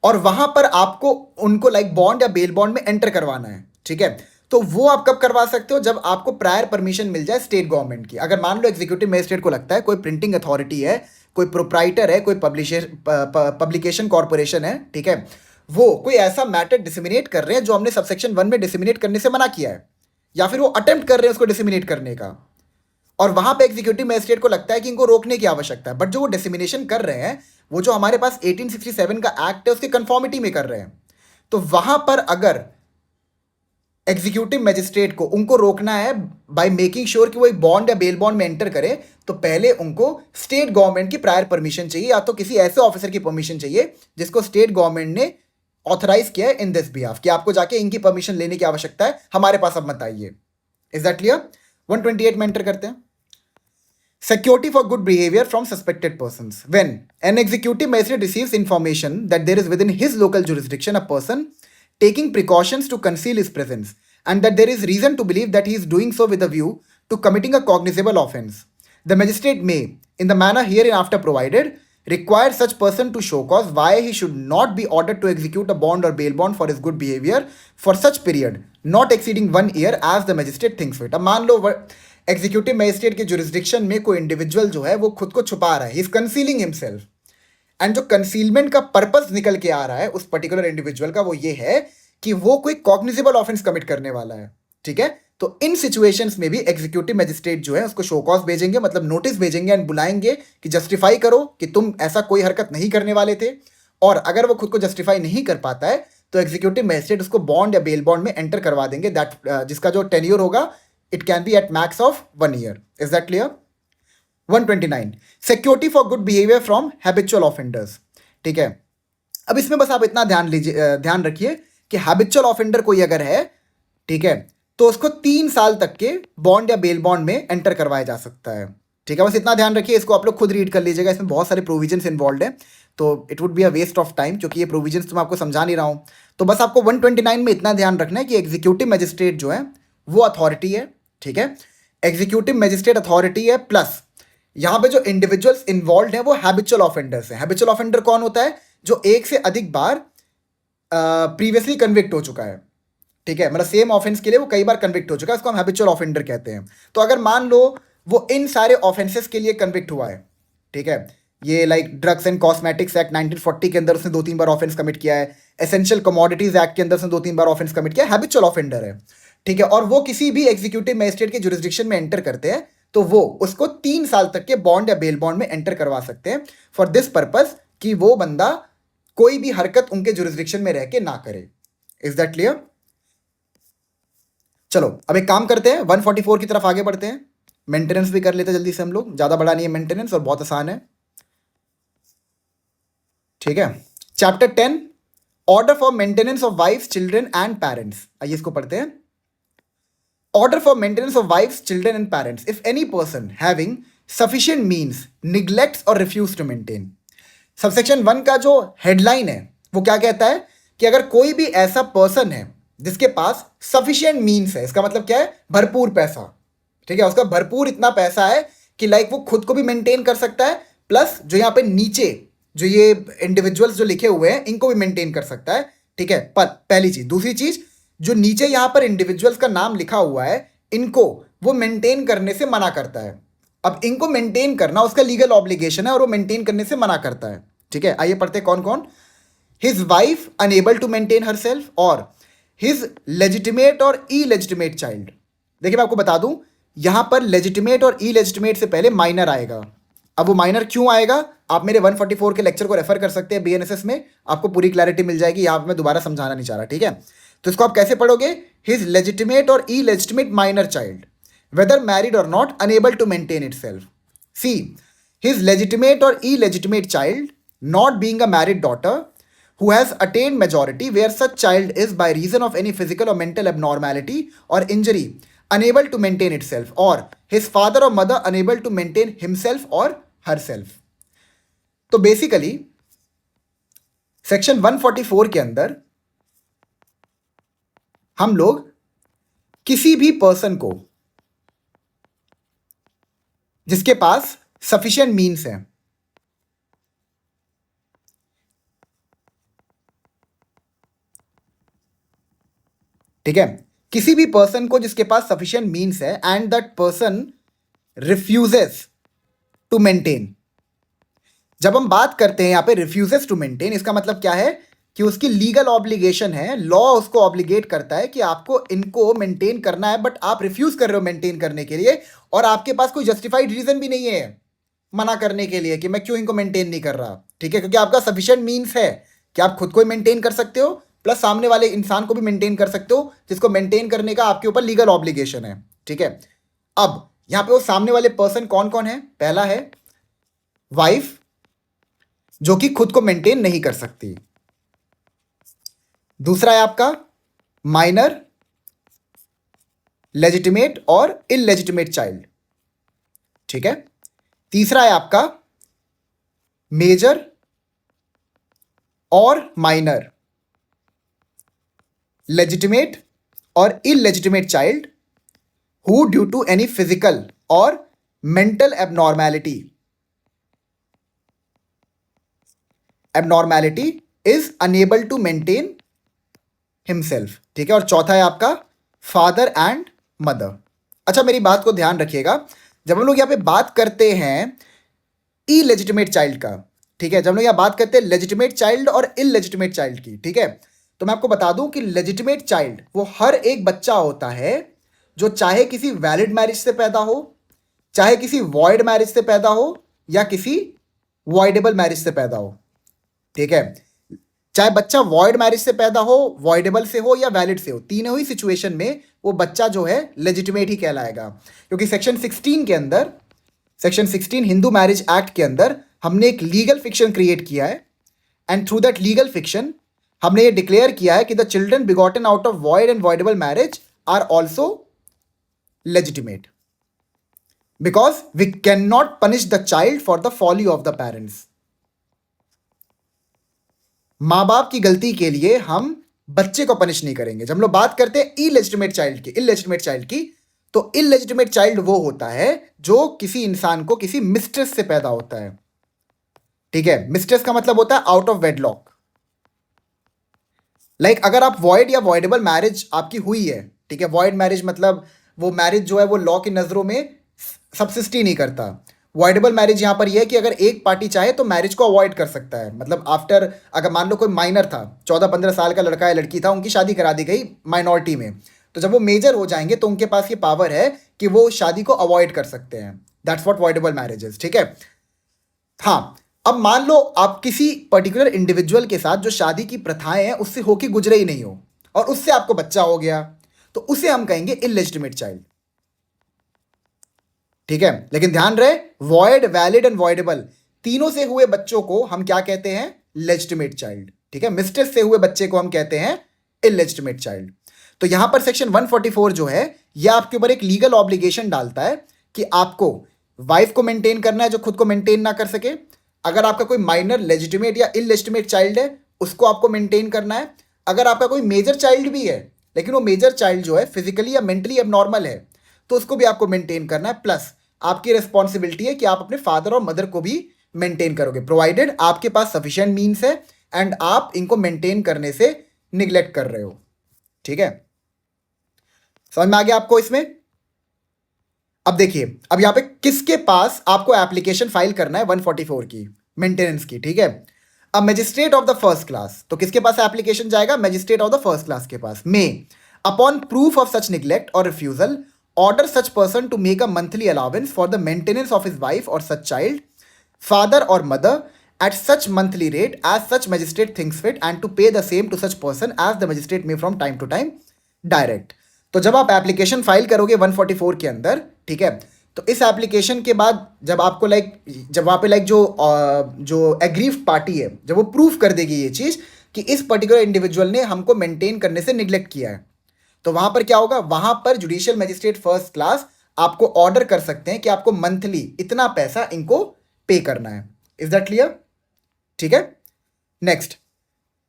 और वहां पर आपको उनको लाइक बॉन्ड या बेल बॉन्ड में एंटर करवाना है, ठीक है। तो वो आप कब करवा सकते हो, जब आपको प्रायर परमिशन मिल जाए स्टेट गवर्नमेंट की। अगर मान लो एग्जीक्यूटिव मजिस्ट्रेट को लगता है कोई प्रिंटिंग अथॉरिटी है, कोई प्रोप्राइटर है, कोई पब्लिकेशन कॉर्पोरेशन है, ठीक है, वो कोई ऐसा मैटर डिसिमिनेट कर रहे हैं जो हमने सबसेक्शन 1 में डिसिमिनेट करने से मना किया है, या फिर वो अटेम्प्ट कर रहे हैं उसको डिसिमिनेट करने का, और वहां पे एग्जीक्यूटिव मजिस्ट्रेट को लगता है कि इनको रोकने की आवश्यकता है, बट जो वो डिसिमिनेशन कर रहे हैं वो जो हमारे पास 1867 का एक्ट है उसकी कंफॉर्मिटी में कर रहे हैं, तो वहां पर अगर एग्जीक्यूटिव मजिस्ट्रेट को उनको रोकना है बाय मेकिंग श्योर कि वो एक बॉन्ड या बेल बॉन्ड में एंटर करे, तो पहले उनको स्टेट गवर्नमेंट की प्रायर परमिशन चाहिए, या तो किसी ऐसे ऑफिसर की परमिशन चाहिए जिसको स्टेट गवर्नमेंट ने ऑथराइज किया है इन दिस बिहाफ, कि आपको जाके इनकी परमिशन लेने की आवश्यकता है, हमारे पास अब मत आइए। Is that clear? 128 में एंटर करते हैं। Security for good behavior from suspected persons. When an executive magistrate receives information that there is within his local jurisdiction a person taking precautions to conceal his presence, and that there is reason to believe that he is doing so with a view to committing a cognizable offense, the magistrate may, in the manner hereinafter provided, require such person to show cause why he should not be ordered to execute a bond or bail bond for his good behavior for such period not exceeding 1 year as the magistrate thinks fit। अब मान लो executive magistrate के jurisdiction में कोई individual जो है वो खुद को छुपा रहा है, he is concealing himself, and जो कंसीलमेंट का पर्पस निकल के आ रहा है उस पर्टिकुलर इंडिविजुअल का वो ये है कि वो कोई कॉग्निजेबल ऑफेंस कमिट करने वाला है, ठीक है। तो इन सिचुएशंस में भी एग्जीक्यूटिव मजिस्ट्रेट जो है उसको शो कॉज भेजेंगे, मतलब नोटिस भेजेंगे एंड बुलाएंगे कि जस्टिफाई करो कि तुम ऐसा कोई हरकत नहीं करने वाले थे, और अगर वो खुद को जस्टिफाई नहीं कर पाता है तो एग्जीक्यूटिव मजिस्ट्रेट उसको बॉन्ड या बेल बॉन्ड में एंटर करवा देंगे, दैट जिसका जो टेन्योर होगा it can be at max of 1 year। Is that clear? 129, security for good behavior from habitual offenders, ठीक है। अब इसमें बस आप इतना ध्यान रखिए कि habitual offender कोई अगर है, ठीक है, तो उसको 3 साल तक के बॉन्ड या बेल बॉन्ड में एंटर करवाया जा सकता है, ठीक है। बस इतना ध्यान रखिए, इसको आप लोग खुद रीड कर लीजिएगा, इसमें बहुत सारे प्रोविजंस इन्वॉल्व है, तो it would be a waste of time क्योंकि ये प्रोविजंस तो मैं आपको समझा नहीं रहा हूँ। तो बस आपको 129 में इतना ध्यान रखना है कि एग्जीक्यूटिव मजिस्ट्रेट जो है वो अथॉरिटी है, ठीक है, एग्जीक्यूटिव मजिस्ट्रेट अथॉरिटी है, प्लस यहां पे जो इंडिविजुअल्स इन्वॉल्व हैं वो हैबिचुअल ऑफेंडर्स हैं। हैबिचुअल ऑफेंडर कौन होता है? जो एक से अधिक बार प्रीवियसली कन्विक्ट हो चुका है, ठीक है, मतलब सेम ऑफेंस के लिए वो कई बार कन्विक्ट हो चुका है, उसको हम हैबिचुअल ऑफेंडर कहते हैं। तो अगर मान लो वो इन सारे ऑफेंसेस के लिए कन्विक्ट हुआ है, ठीक है, ये like drugs and cosmetics act 1940 के अंदर उसने 2-3 बार ऑफेंस कमिट किया है, एसेंशियल कमोडिटीज एक्ट के अंदर उसने 2-3 बार ऑफेंस कमिट किया है, हैबिचुअल ऑफेंडर है, ठीक है। और वो किसी भी एग्जीक्यूटिव मजिस्ट्रेट के जुरिस्डिक्शन में एंटर करते हैं तो वो उसको 3 साल तक के बॉन्ड या बेल बॉन्ड में एंटर करवा सकते हैं फॉर दिस पर्पस कि वो बंदा कोई भी हरकत उनके जुरिस्डिक्शन में रह के ना करे। Is that clear? चलो अब एक काम करते हैं, 144 की तरफ आगे बढ़ते हैं। मेंटेनेंस भी कर लेते हैं जल्दी से हम लोग, ज्यादा बड़ा नहीं है मेंटेनेंस और बहुत आसान है, ठीक है। Chapter 10 order for maintenance of wife's children and parents, आइए इसको पढ़ते हैं। Order for maintenance of wife's children and parents if any person having sufficient means neglects और रिफ्यूज टू मेंटेन। सबसेक्शन 1 का जो हेडलाइन है वो क्या कहता है कि अगर कोई भी ऐसा पर्सन है जिसके पास सफिशिएंट मींस है, इसका मतलब क्या है, भरपूर पैसा, ठीक है, उसका भरपूर इतना पैसा है कि लाइक वो खुद को भी मेंटेन कर सकता है, प्लस जो यहाँ पे नीचे जो ये इंडिविजुअल्स जो लिखे हुए हैं इनको भी मेंटेन कर सकता है, ठीक है। पर पहली चीज, दूसरी चीज, जो नीचे यहाँ पर इंडिविजुअल्स का नाम लिखा हुआ है इनको वो मेंटेन करने से मना करता है। अब इनको मेंटेन करना उसका लीगल ऑब्लिगेशन है और वो मेंटेन करने से मना करता है, ठीक है। आइए पढ़ते हैं कौन कौन। His wife unable to maintain herself और हिज लेजिटिमेट और इलेजिटिमेट चाइल्ड। देखिए मैं आपको बता दूं, यहां पर लेजिटिमेट और इलेजिटिमेट से पहले माइनर आएगा। अब वो माइनर क्यों आएगा, आप मेरे 144 के लेक्चर को रेफर कर सकते हैं बीएनएसएस में, आपको पूरी क्लैरिटी मिल जाएगी, यहां पर मैं दोबारा समझाना नहीं चाह रहा, ठीक है। तो इसको आप कैसे पढ़ोगे, हिज लेजिटिमेट और illegitimate minor child whether married or not unable to maintain itself. C, his legitimate or illegitimate child not being a married daughter who has attained majority where such child is by reason of any physical or mental abnormality or injury unable to maintain itself or his father or mother unable to maintain himself or herself. तो basically section 144 के अंदर हम लोग किसी भी person को जिसके पास सफिशिएंट मीन्स है, ठीक है, किसी भी पर्सन को जिसके पास सफिशिएंट मीन्स है and that person refuses to maintain. जब हम बात करते हैं यहां पे रिफ्यूजेस टू मेंटेन, इसका मतलब क्या है कि उसकी लीगल ऑब्लिगेशन है, लॉ उसको ऑब्लिगेट करता है कि आपको इनको मेंटेन करना है, बट आप रिफ्यूज कर रहे हो मेंटेन करने के लिए और आपके पास कोई जस्टिफाइड रीजन भी नहीं है मना करने के लिए कि मैं क्यों इनको मेंटेन नहीं कर रहा, ठीक है, क्योंकि आपका सफिशिएंट मीन्स है कि आप खुद को ही मेंटेन कर सकते हो प्लस सामने वाले इंसान को भी मेंटेन कर सकते हो जिसको मेंटेन करने का आपके ऊपर लीगल ऑब्लिगेशन है, ठीक है। अब यहां पे वो सामने वाले पर्सन कौन कौन है, पहला है वाइफ जो कि खुद को मेंटेन नहीं कर सकती, दूसरा है आपका माइनर, लेजिटिमेट और इलेजिटिमेट चाइल्ड, ठीक है, तीसरा है आपका मेजर और माइनर, लेजिटिमेट और illegitimate child who due to any physical और mental abnormality is unable to maintain himself, ठीक है। और चौथा है आपका फादर एंड मदर। अच्छा मेरी बात को ध्यान रखिएगा, जब हम लोग यहाँ पे बात करते हैं इलेजिटिमेट चाइल्ड का, ठीक है, जब हम लोग यहाँ बात करते हैं लेजिटिमेट चाइल्ड और इलेजिटिमेट चाइल्ड की, ठीक है, तो मैं आपको बता दूं कि लेजिटिमेट चाइल्ड वो हर एक बच्चा होता है जो चाहे किसी वैलिड मैरिज से पैदा हो, चाहे किसी वॉइड मैरिज से पैदा हो या किसी वॉइडेबल मैरिज से पैदा हो, ठीक है। चाहे बच्चा वॉइड मैरिज से पैदा हो, वॉइडेबल से हो या वैलिड से हो, तीनों ही सिचुएशन में वो बच्चा जो है लेजिटिमेट ही कहलाएगा, क्योंकि सेक्शन 16 के अंदर, सेक्शन 16 हिंदू मैरिज एक्ट के अंदर हमने एक लीगल फिक्शन क्रिएट किया है and through that legal fiction हमने ये डिक्लेयर किया है कि the children begotten out of void and voidable marriage are also legitimate because we can not punish the child for the folly of the parents. माँ बाप की गलती के लिए हम बच्चे को पनिश नहीं करेंगे। जब हम लोग बात करते हैं इलेजिटिमेट चाइल्ड की, तो इलेजिटिमेट चाइल्ड वो होता है जो किसी इंसान को किसी मिस्ट्रेस से पैदा होता है, ठीक है। मिस्ट्रेस का मतलब होता है आउट ऑफ वेडलॉक। लाइक अगर आप वॉइड या वॉइडेबल मैरिज आपकी हुई है, ठीक है, वॉइड मैरिज मतलब वो मैरिज जो है वो लॉ की नजरों में सब्सिस्ट ही नहीं करता, वॉइडेबल मैरिज यहां पर यह है कि अगर एक पार्टी चाहे तो मैरिज को अवॉइड कर सकता है, मतलब आफ्टर, अगर मान लो कोई माइनर था, 14-15 साल का लड़का या लड़की था, उनकी शादी करा दी गई माइनॉरिटी में, तो जब वो मेजर हो जाएंगे तो उनके पास ये पावर है कि वो शादी को अवॉइड कर सकते हैं। That's what voidable marriage is, ठीक है। हाँ, अब मान लो आप किसी पर्टिकुलर इंडिविजुअल के साथ जो शादी की प्रथाएं हैं उससे होके गुजरे ही नहीं हो और उससे आपको बच्चा हो गया, तो उसे हम कहेंगे इलेजिटिमेट चाइल्ड, ठीक है। लेकिन ध्यान रहे, वॉइड, वैलिड एंड वॉइडेबल तीनों से हुए बच्चों को हम क्या कहते हैं? लेजिटिमेट चाइल्ड, ठीक है। मिस्टेक से हुए बच्चे को हम कहते हैं इलेजिटिमेट चाइल्ड। तो यहां पर सेक्शन 144 जो है यह आपके ऊपर एक लीगल ऑब्लिगेशन डालता है कि आपको वाइफ को मेंटेन करना है जो खुद को मेंटेन ना कर सके। अगर आपका कोई माइनर लेजिटिमेट या इलेजिटिमेट चाइल्ड है उसको आपको मेंटेन करना है। अगर आपका कोई मेजर चाइल्ड भी है लेकिन वो मेजर चाइल्ड जो है फिजिकली या मेंटली एबनॉर्मल है तो उसको भी आपको मेंटेन करना है। प्लस आपकी रिस्पॉन्सिबिलिटी है कि आप अपने फादर और मदर को भी मेंटेन करोगे, प्रोवाइडेड आपके पास सफिशिएंट मीन्स है एंड आप इनको मेंटेन करने से निग्लेक्ट कर रहे हो, ठीक है। समझ में आ गया आपको इसमें? अब देखिए, अब यहां पे किसके पास आपको एप्लीकेशन फाइल करना है 144 की मेंटेनेंस की, ठीक है। अब magistrate of the first class, तो किसके पास एप्लीकेशन जाएगा? Magistrate of the first class के पास। May upon proof of such neglect और refusal order such person to make a monthly allowance for the maintenance of his wife और such child, father और mother at such monthly rate as such magistrate thinks fit and to pay the same to such person as the magistrate may from time to time direct। तो जब आप application file करोगे 144 के अंदर, ठीक है, तो इस एप्लीकेशन के बाद जब आपको जब वहाँ पे जो एग्रीव पार्टी है जब वो प्रूफ कर देगी ये चीज़ कि इस पर्टिकुलर इंडिविजुअल ने हमको मेंटेन करने से निग्लेक्ट किया है, तो वहाँ पर क्या होगा? वहाँ पर जुडिशियल मजिस्ट्रेट फर्स्ट क्लास आपको ऑर्डर कर सकते हैं कि आपको मंथली इतना पैसा इनको पे करना है। Is that clear? ठीक है। नेक्स्ट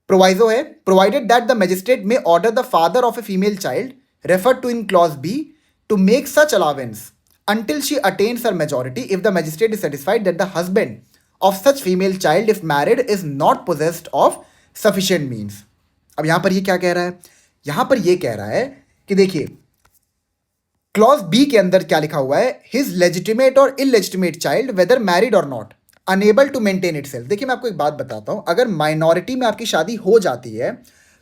प्रोवाइजो है, provided that the magistrate may order the father of a female child referred to in clause B to make such allowance until she attains her majority if the magistrate is satisfied that the husband of such female child if married is not possessed of sufficient means। अब यहां पर ये क्या कह रहा है? यहां पर ये कह रहा है कि देखिए क्लॉज बी के अंदर क्या लिखा हुआ है? हिज लेजिटिमेट और इलेजिटिमेट चाइल्ड वेदर मैरिड और not unable to maintain itself. देखिए मैं आपको एक बात बताता हूं, अगर माइनॉरिटी में आपकी शादी हो जाती है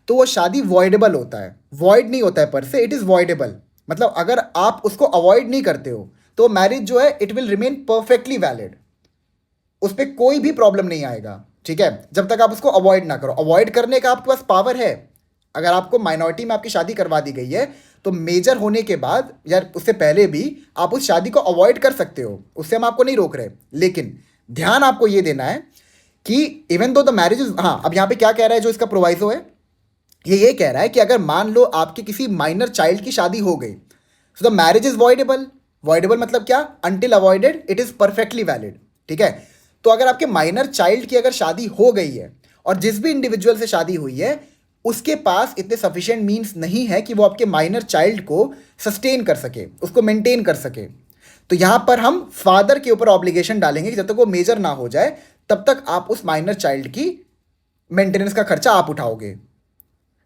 तो वो शादी वॉइडेबल होता है, वॉइड नहीं होता है पर से, इट इज वॉइडेबल। मतलब अगर आप उसको अवॉइड नहीं करते हो तो मैरिज जो है it will remain perfectly valid, उस पर कोई भी प्रॉब्लम नहीं आएगा, ठीक है, जब तक आप उसको अवॉइड ना करो। अवॉइड करने का आपके पास पावर है। अगर आपको माइनॉरिटी में आपकी शादी करवा दी गई है तो मेजर होने के बाद या उससे पहले भी आप उस शादी को अवॉइड कर सकते हो, उससे हम आपको नहीं रोक रहे। लेकिन ध्यान आपको ये देना है कि even though the marriage is, हाँ अब यहाँ पे क्या कह रहा है जो इसका प्रोवाइजो है, ये कह रहा है कि अगर मान लो आपकी किसी माइनर चाइल्ड की शादी हो गई तो the marriage is voidable. Voidable मतलब क्या? Until avoided it is perfectly valid, ठीक है। तो अगर आपके माइनर चाइल्ड की अगर शादी हो गई है और जिस भी इंडिविजुअल से शादी हुई है उसके पास इतने सफिशिएंट मीन्स नहीं है कि वो आपके माइनर चाइल्ड को सस्टेन कर सके, उसको मेंटेन कर सके, तो यहां पर हम फादर के ऊपर ऑब्लिगेशन डालेंगे कि जब तक वो मेजर ना हो जाए तब तक आप उस माइनर चाइल्ड की मेंटेनेंस का खर्चा आप उठाओगे।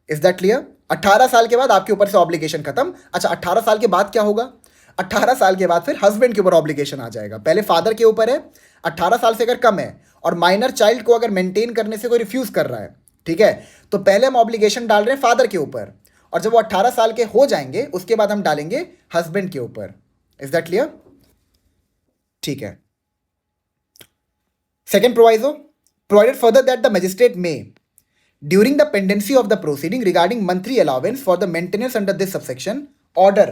Is that clear? 18 साल के बाद आपके ऊपर से ऑब्लिगेशन खत्म। अच्छा 18 साल के बाद क्या होगा? 18 साल के बाद फिर हस्बैंड के ऊपर ऑब्लिगेशन आ जाएगा। पहले फादर के ऊपर है, 18 साल से अगर कम है और माइनर चाइल्ड को अगर मेंटेन करने से कोई रिफ्यूज कर रहा है, ठीक है, तो पहले हम ऑब्लिगेशन डाल रहे हैं फादर के ऊपर और जब वो 18 साल के हो जाएंगे उसके बाद हम डालेंगे हस्बैंड के ऊपर। Is that clear? ठीक है। Second proviso, provided further that the magistrate में during the pendency of the proceeding regarding monthly allowance for the maintenance under this subsection order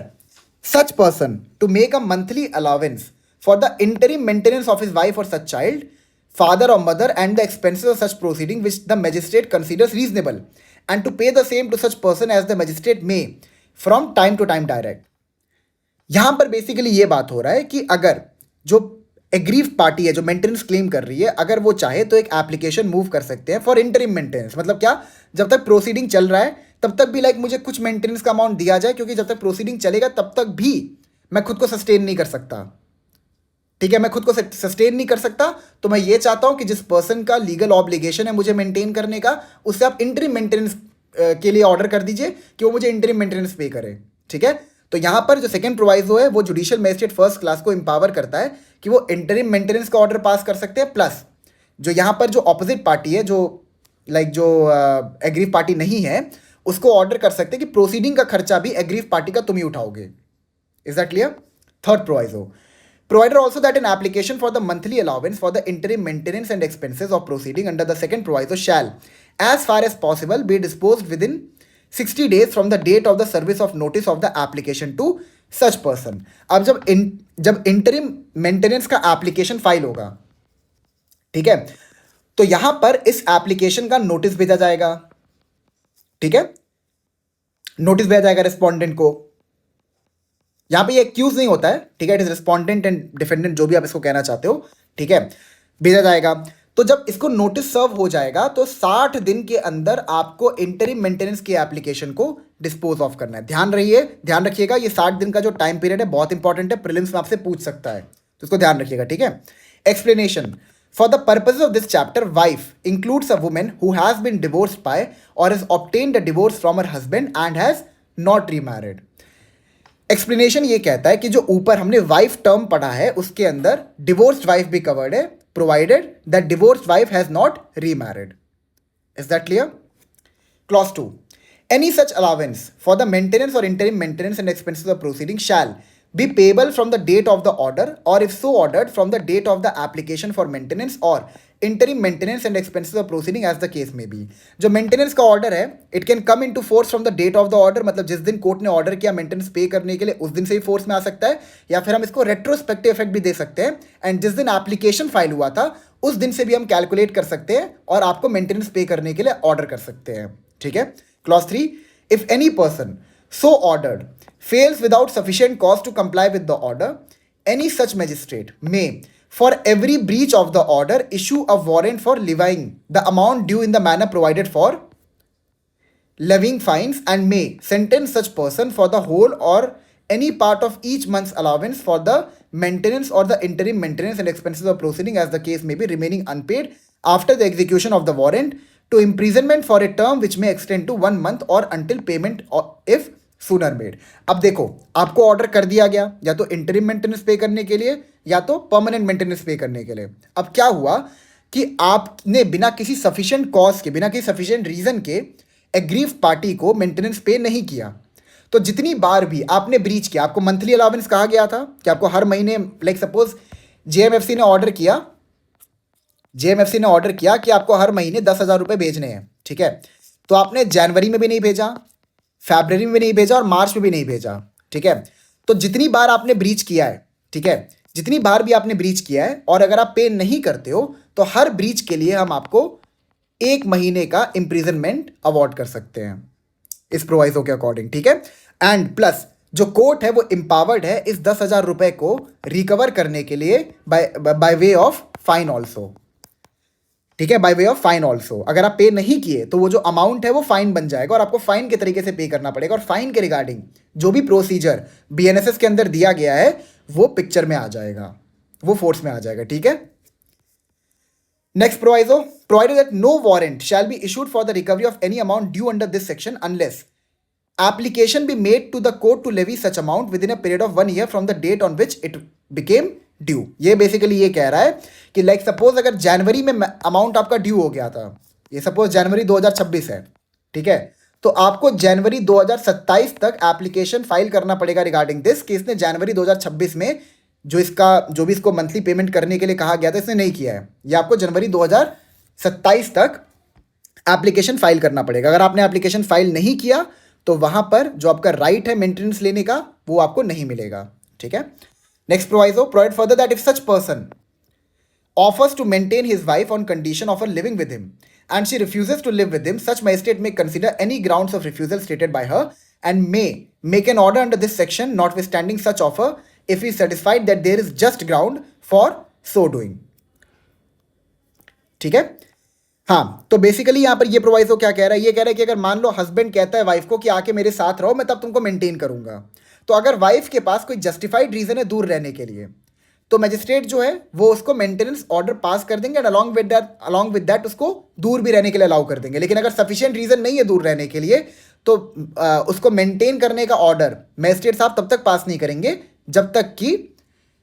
such person to make a monthly allowance for the interim maintenance of his wife or such child, father or mother and the expenses of such proceeding which the magistrate considers reasonable and to pay the same to such person as the magistrate may from time to time direct। यहां पर basically ये बात हो रहा है कि अगर जो एग्रीव पार्टी है जो मेंटेनेंस क्लेम कर रही है अगर वो चाहे तो एक एप्लीकेशन मूव कर सकते हैं फॉर इंटरिम मेंटेनेंस। मतलब क्या? जब तक प्रोसीडिंग चल रहा है तब तक भी मुझे कुछ मेंटेनेंस का अमाउंट दिया जाए, क्योंकि जब तक प्रोसीडिंग चलेगा तब तक भी मैं खुद को सस्टेन नहीं कर सकता, ठीक है, मैं खुद को सस्टेन नहीं कर सकता। तो मैं ये चाहता हूं कि जिस पर्सन का लीगल ऑब्लिगेशन है मुझे मेंटेन करने का, उससे आप इंटरिम मेंटेनेंस के लिए ऑर्डर कर दीजिए कि वो मुझे इंटरिम मेंटेनेंस पे करे, ठीक है। तो यहां पर जो सेकंड प्रोवाइजो है वो जुडिशियल मजिस्ट्रेट फर्स्ट क्लास को एम्पावर करता है कि वो इंटरिम मेंटेनेंस का ऑर्डर पास कर सकते हैं, प्लस जो यहां पर जो ऑपोजिट पार्टी है, जो जो एग्रीव पार्टी नहीं है, उसको ऑर्डर कर सकते हैं कि प्रोसीडिंग का खर्चा भी एग्रीव पार्टी का तुम ही उठाओगे। Is that clear? Third proviso, provided also that an application for the monthly allowance for the interim maintenance and expenses of proceeding under the second proviso shall, as far as possible, be disposed within 60 days from the date of the service of notice of the application to such person। अब जब interim maintenance का application file होगा, ठीक है, तो यहां पर इस एप्लीकेशन का नोटिस भेजा जाएगा, ठीक है, नोटिस भेजा जाएगा रिस्पोंडेंट को। यहां पे ये एक्यूज नहीं होता है, ठीक है, it is respondent and defendant, जो भी आप इसको कहना चाहते हो, ठीक है, भेजा जाएगा। तो जब इसको नोटिस सर्व हो जाएगा तो 60 दिन के अंदर आपको इंटरिम मेंटेनेंस की एप्लीकेशन को डिस्पोज ऑफ करना है। ध्यान रखिएगा, ये 60 दिन का जो टाइम पीरियड है बहुत इंपॉर्टेंट है, प्रीलिम्स में आपसे पूछ सकता है, तो इसको ध्यान रखिएगा, ठीक है। Explanation, for the purposes of this chapter, wife includes a woman who has been divorced by or has obtained a divorce from her husband and has not remarried। Explanation ये कहता है कि जो ऊपर हमने वाइफ टर्म पढ़ा है उसके अंदर डिवोर्स्ड वाइफ भी कवर्ड है, provided that divorced wife has not remarried. Is that clear? Clause 2, any such allowance for the maintenance or interim maintenance and expenses of proceeding shall be payable from the date of the order, or if so ordered, from the date of the application for maintenance or interim maintenance and expenses of proceeding as the case may be। जो maintenance का order है, it can come into force from the date of the order, मतलब जिस दिन court ने order किया maintenance पे करने के लिए उस दिन से ही फोर्स में आ सकता है, या फिर हम इसको रेट्रोस्पेक्टिव इफेक्ट भी दे सकते हैं, एंड जिस दिन एप्लीकेशन फाइल हुआ था उस दिन से भी हम कैलकुलेट कर सकते हैं और आपको मेंटेनेंस पे करने के लिए ऑर्डर कर सकते हैं, ठीक है। Clause 3, if any person so ordered fails without sufficient cause to comply with the order, any such magistrate may, for every breach of the order, issue a warrant for levying the amount due in the manner provided for levying fines, and may sentence such person for the whole or any part of each month's allowance for the maintenance or the interim maintenance and expenses of proceeding as the case may be, remaining unpaid after the execution of the warrant, to imprisonment for a term which may extend to 1 month or until payment if sooner made। अब देखो, आपको order कर दिया गया या तो interim maintenance पे करने के लिए या तो परमानेंट मेंटेनेंस पे करने के लिए। अब क्या हुआ कि आपने बिना किसी सफिशिएंट कॉज के, बिना किसी सफिशिएंट रीजन के एग्रीव पार्टी को मेंटेनेंस पे नहीं किया, तो जितनी बार भी आपने ब्रीच किया, आपको मंथली अलाउंस कहा गया था कि आपको हर महीने, लाइक सपोज जेएमएफसी ने ऑर्डर किया कि आपको हर महीने 10,000 रुपये भेजने हैं, ठीक है, तो आपने जनवरी में भी नहीं भेजा, फरवरी में भी नहीं भेजा और मार्च में भी नहीं भेजा, ठीक है। तो जितनी बार आपने ब्रीच किया है, ठीक है, जितनी बार भी आपने ब्रीच किया है और अगर आप पे नहीं करते हो तो हर ब्रीच के लिए हम आपको 1 महीने का इम्प्रिजनमेंट अवॉर्ड कर सकते हैं इस प्रोवाइजो के अकॉर्डिंग, ठीक है। एंड प्लस जो कोर्ट है वो एम्पावर्ड है इस 10,000 रुपये को रिकवर करने के लिए by way of fine also, ठीक है, by way of fine also. अगर आप पे नहीं किए तो वो जो अमाउंट है वो फाइन बन जाएगा और आपको फाइन के तरीके से पे करना पड़ेगा, और फाइन के रिगार्डिंग जो भी प्रोसीजर बीएनएसएस के अंदर दिया गया है वो पिक्चर में आ जाएगा, वो फोर्स में आ जाएगा, ठीक है। Next proviso, provided that no warrant shall be issued for the recovery of any amount due under this section unless application be made to the court to levy such amount within a period of 1 year from the date on which it became due. ये basically ये कह रहा है कि like suppose अगर जनवरी में amount आपका due हो गया था, ये सपोज जनवरी 2026 है, ठीक है, तो आपको जनवरी 2027 तक एप्लीकेशन फाइल करना पड़ेगा रिगार्डिंग दिस कि इसने जनवरी 2026 में जो भी इसको मंथली पेमेंट करने के लिए कहा गया था इसने नहीं किया है, ये आपको जनवरी 2027 तक एप्लीकेशन फाइल करना पड़ेगा। अगर आपने एप्लीकेशन फाइल नहीं किया तो वहां पर जो आपका राइट है मेंटेनेंस लेने का वो आपको नहीं मिलेगा, ठीक है। Next proviso, provide further that if such person offers to maintain his wife on condition of her living with him and she refuses to live with him, such magistrate may consider any grounds of refusal stated by her and may make an order under this section notwithstanding such offer if he is satisfied that there is just ground for so doing, ठीक है। हाँ, तो basically यहाँ पर ये proviso क्या कह रहा है, ये कह रहा है कि अगर मान लो हस्बैंड कहता है वाइफ को कि आके मेरे साथ रहो मैं तब तुमको मेंटेन करूंगा, तो अगर वाइफ के पास कोई जस्टिफाइड रीजन है दूर रहने के लिए तो मैजिस्ट्रेट जो है वो उसको मेंटेनेंस ऑर्डर पास कर देंगे एंड अलॉन्ग विद दैट उसको दूर भी रहने के लिए अलाउ कर देंगे। लेकिन अगर सफिशिएंट रीजन नहीं है दूर रहने के लिए तो उसको मेंटेन करने का ऑर्डर मैजिस्ट्रेट साहब तब तक पास नहीं करेंगे जब तक कि